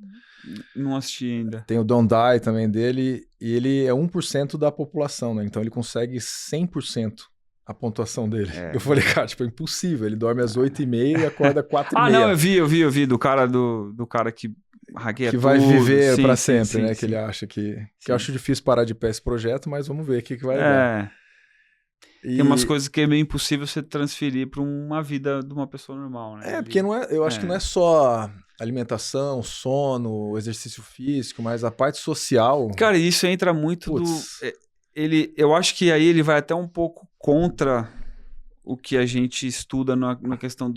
Não assisti ainda. Tem o Don't Die também dele, e ele é 1% da população, né? Então ele consegue 100% a pontuação dele. Eu falei, cara, tipo, é impossível. Ele dorme às 8h30 e acorda 4h30. Não, eu vi do cara que hackeia que vai tudo. Viver pra sempre, né? Sim. Que ele acha que eu acho difícil parar de pé esse projeto, mas vamos ver o que vai dar. Tem umas coisas que é meio impossível você transferir pra uma vida de uma pessoa normal, né? Porque não é, eu acho que não é só alimentação, sono, exercício físico, mas a parte social. Cara, isso entra muito eu acho que aí ele vai até um pouco contra o que a gente estuda na questão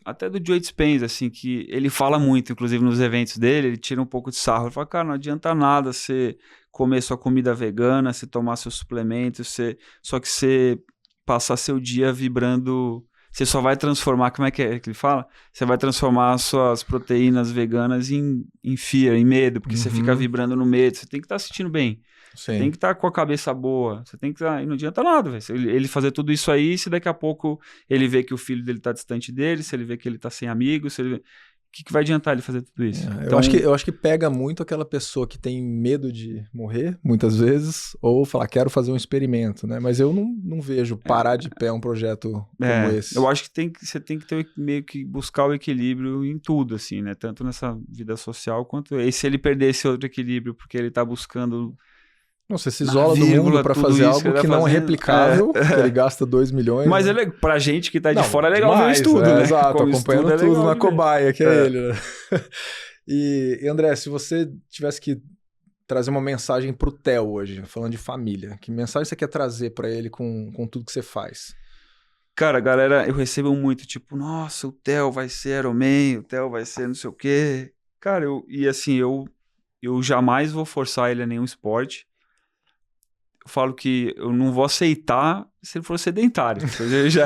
até do Joe Dispenza, assim, que ele fala muito, inclusive nos eventos dele, ele tira um pouco de sarro. Ele fala, cara, não adianta nada você comer sua comida vegana, você tomar seus suplementos, só que você passar seu dia vibrando, você só vai transformar, como é que ele fala? Você vai transformar as suas proteínas veganas em fear, em medo, porque você fica vibrando no medo, você tem que estar se sentindo bem. Sim. Tem que estar com a cabeça boa. Você tem que estar... E não adianta nada, velho. Ele fazer tudo isso aí, se daqui a pouco ele vê que o filho dele tá distante dele, se ele vê que ele tá sem amigos, o que vai adiantar ele fazer tudo isso? Então... eu acho que pega muito aquela pessoa que tem medo de morrer, muitas vezes, ou falar, quero fazer um experimento, né? Mas eu não vejo parar de pé um projeto como esse. Eu acho que você tem que ter meio que buscar o equilíbrio em tudo, assim, né? Tanto nessa vida social quanto... E se ele perder esse outro equilíbrio porque ele tá buscando... Não, você se isola do mundo pra fazer algo que não é replicável, que ele gasta 2 milhões. Mas né? pra gente que tá de fora é legal ver isso tudo, né? Exato, como acompanhando tudo na cobaia, que é ele. Né? E André, se você tivesse que trazer uma mensagem pro Theo hoje, falando de família, que mensagem você quer trazer pra ele com tudo que você faz? Cara, galera, eu recebo muito, tipo, nossa, o Theo vai ser Ironman, o Theo vai ser não sei o quê. Cara, eu jamais vou forçar ele a nenhum esporte. Eu falo que eu não vou aceitar se ele for sedentário. já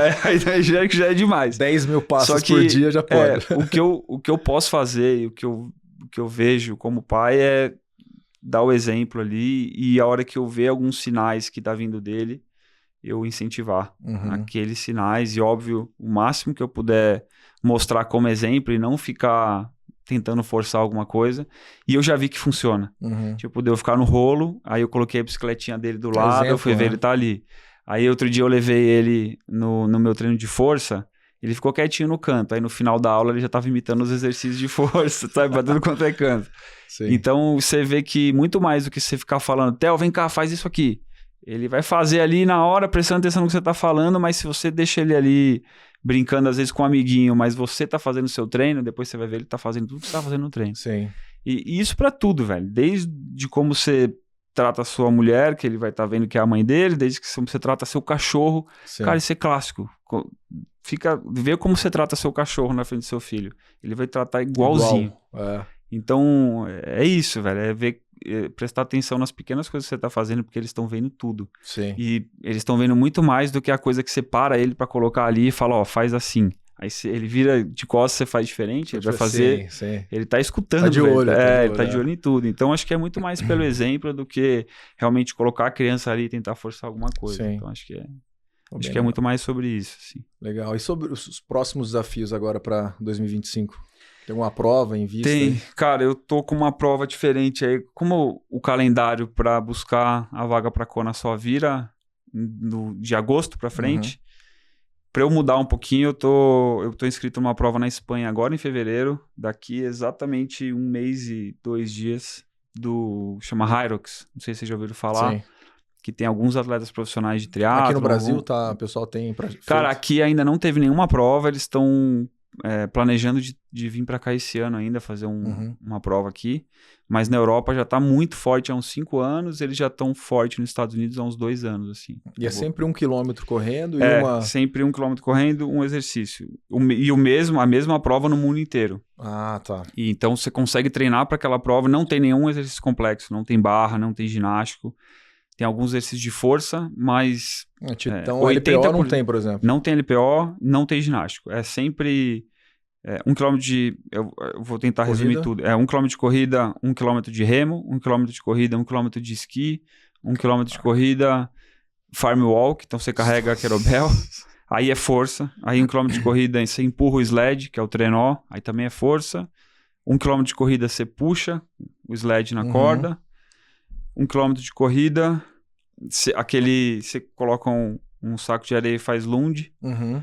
é demais. 10 mil passos por dia já pode. O que eu posso fazer e o que eu vejo como pai é dar o exemplo ali e a hora que eu ver alguns sinais que tá vindo dele, eu incentivar aqueles sinais e, óbvio, o máximo que eu puder mostrar como exemplo e não ficar tentando forçar alguma coisa, e eu já vi que funciona. Tipo, de eu ficar no rolo, aí eu coloquei a bicicletinha dele do lado, eu fui ver ele tá ali. Aí outro dia eu levei ele no meu treino de força, ele ficou quietinho no canto, aí no final da aula ele já tava imitando os exercícios de força, sabe, batendo quanto é canto. Sim. Então você vê que muito mais do que você ficar falando, Theo, vem cá, faz isso aqui. Ele vai fazer ali na hora, prestando atenção no que você tá falando, mas se você deixa ele ali brincando às vezes com um amiguinho, mas você tá fazendo o seu treino, depois você vai ver ele tá fazendo tudo que você tá fazendo no treino. Sim. E isso pra tudo, velho. Desde como você trata a sua mulher, que ele vai estar vendo que é a mãe dele, desde que você trata seu cachorro. Sim. Cara, isso é clássico. Vê como você trata seu cachorro na frente do seu filho. Ele vai tratar igualzinho. Então, é isso, velho. Prestar atenção nas pequenas coisas que você tá fazendo, porque eles estão vendo tudo. Sim. E eles estão vendo muito mais do que a coisa que você para ele pra colocar ali e fala, ó, faz assim. Aí ele vira de costas, você faz diferente, ele vai fazer... Sim. Ele tá escutando, tá de olho, ele tá de olho em tudo. Então, acho que é muito mais pelo exemplo do que realmente colocar a criança ali e tentar forçar alguma coisa. Sim. Então, acho que é muito mais sobre isso, assim. Legal. E sobre os próximos desafios agora pra 2025? Tem alguma prova em vista? Tem. Cara, eu tô com uma prova diferente aí. Como o calendário para buscar a vaga para Kona só vira de agosto para frente, Pra eu mudar um pouquinho, eu tô inscrito numa prova na Espanha agora em fevereiro, daqui exatamente 1 mês e 2 dias, chama Hyrox, não sei se vocês já ouviram falar, Sim. que tem alguns atletas profissionais de triatlo. Aqui no Brasil, tá, o pessoal tem... Cara, aqui ainda não teve nenhuma prova, eles estão planejando de vir pra cá esse ano ainda, fazer uma prova aqui, mas na Europa já tá muito forte há uns 5 anos, eles já estão forte nos Estados Unidos há uns 2 anos, assim. E é sempre 1 quilômetro correndo e sempre 1 quilômetro correndo, um exercício. A mesma prova no mundo inteiro. Ah, tá. E então você consegue treinar para aquela prova, não tem nenhum exercício complexo, não tem barra, não tem ginástico. Tem alguns exercícios de força, mas... Então, LPO não tem, por exemplo. Não tem LPO, não tem ginástico. É sempre 1 km de... Eu vou tentar resumir tudo. 1 km de corrida, 1 km de remo, 1 km de corrida, 1 km de esqui, 1 km de corrida, farm walk, então você carrega a kettlebell. Aí é força. Aí 1 km de corrida você empurra o sled, que é o trenó, aí também é força. 1 km de corrida você puxa o sled na corda. 1 km de corrida, você coloca um saco de areia e faz lunge. 1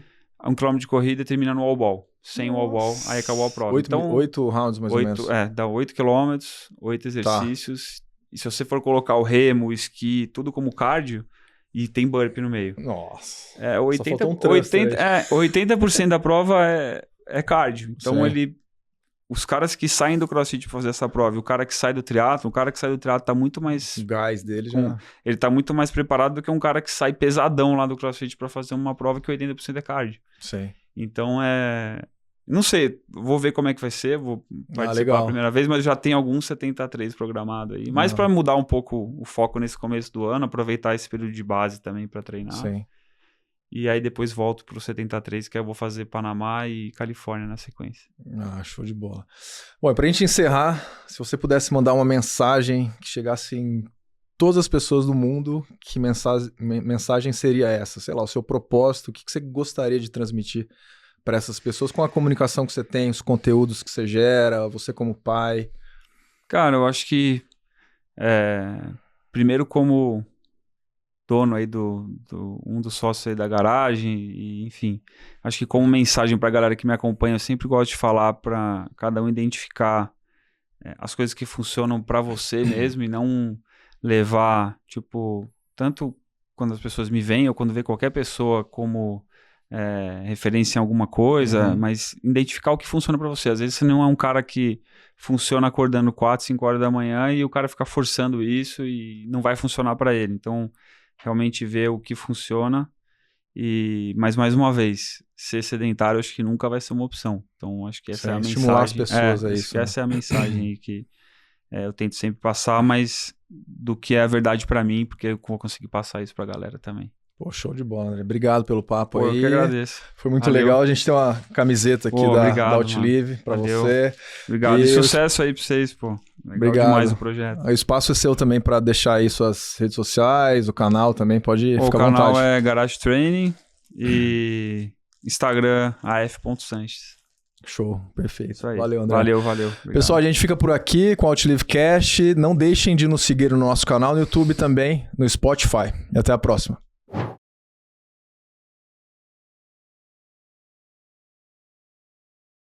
km de corrida termina no wall ball. Sem wall ball, aí acabou a prova. 8 rounds mais ou menos. Dá 8 km, 8 exercícios. Tá. E se você for colocar o remo, o esqui, tudo como cardio, e tem burpee no meio. Nossa. 80% da prova é cardio. Então os caras que saem do CrossFit pra fazer essa prova, e o cara que sai do triatlo, tá muito mais... O gás dele já... Ele tá muito mais preparado do que um cara que sai pesadão lá do CrossFit pra fazer uma prova que 80% é cardio. Sim. Então não sei, vou ver como é que vai ser, vou participar legal. a primeira vez, mas já tem alguns 73 programado aí. Mas pra mudar um pouco o foco nesse começo do ano, aproveitar esse período de base também pra treinar. Sim. E aí depois volto pro 73, que eu vou fazer Panamá e Califórnia na sequência. Show de bola. Bom, pra gente encerrar, se você pudesse mandar uma mensagem que chegasse em todas as pessoas do mundo, que mensagem seria essa? Sei lá, o seu propósito, o que você gostaria de transmitir para essas pessoas com a comunicação que você tem, os conteúdos que você gera, você como pai? Cara, eu acho que primeiro como dono aí um dos sócios aí da garagem, e enfim, acho que como mensagem pra galera que me acompanha, eu sempre gosto de falar pra cada um identificar as coisas que funcionam pra você mesmo e não levar, tipo, tanto quando as pessoas me veem ou quando vê qualquer pessoa como referência em alguma coisa, mas identificar o que funciona pra você. Às vezes você não é um cara que funciona acordando 4, 5 horas da manhã e o cara fica forçando isso e não vai funcionar pra ele. Então, realmente ver o que funciona mas mais uma vez, ser sedentário acho que nunca vai ser uma opção. Então acho que essa é a mensagem. Estimular as pessoas a isso. Essa é a mensagem aí que eu tento sempre passar, mas do que é a verdade pra mim, porque eu vou conseguir passar isso pra galera também. Pô, show de bola, André. Obrigado pelo papo aí. Eu que agradeço. Foi muito legal. A gente tem uma camiseta aqui da Outlive pra você. Obrigado. E sucesso aí pra vocês, pô. Legal. Obrigado. Demais o projeto. O espaço é seu também pra deixar aí suas redes sociais, o canal também, pode ficar à vontade. O canal é Garage Training e Instagram af.sanches. Show, perfeito. Isso aí. Valeu, André. Valeu. Obrigado. Pessoal, a gente fica por aqui com o OutLiveCast. Não deixem de nos seguir no nosso canal no YouTube também, no Spotify. E até a próxima.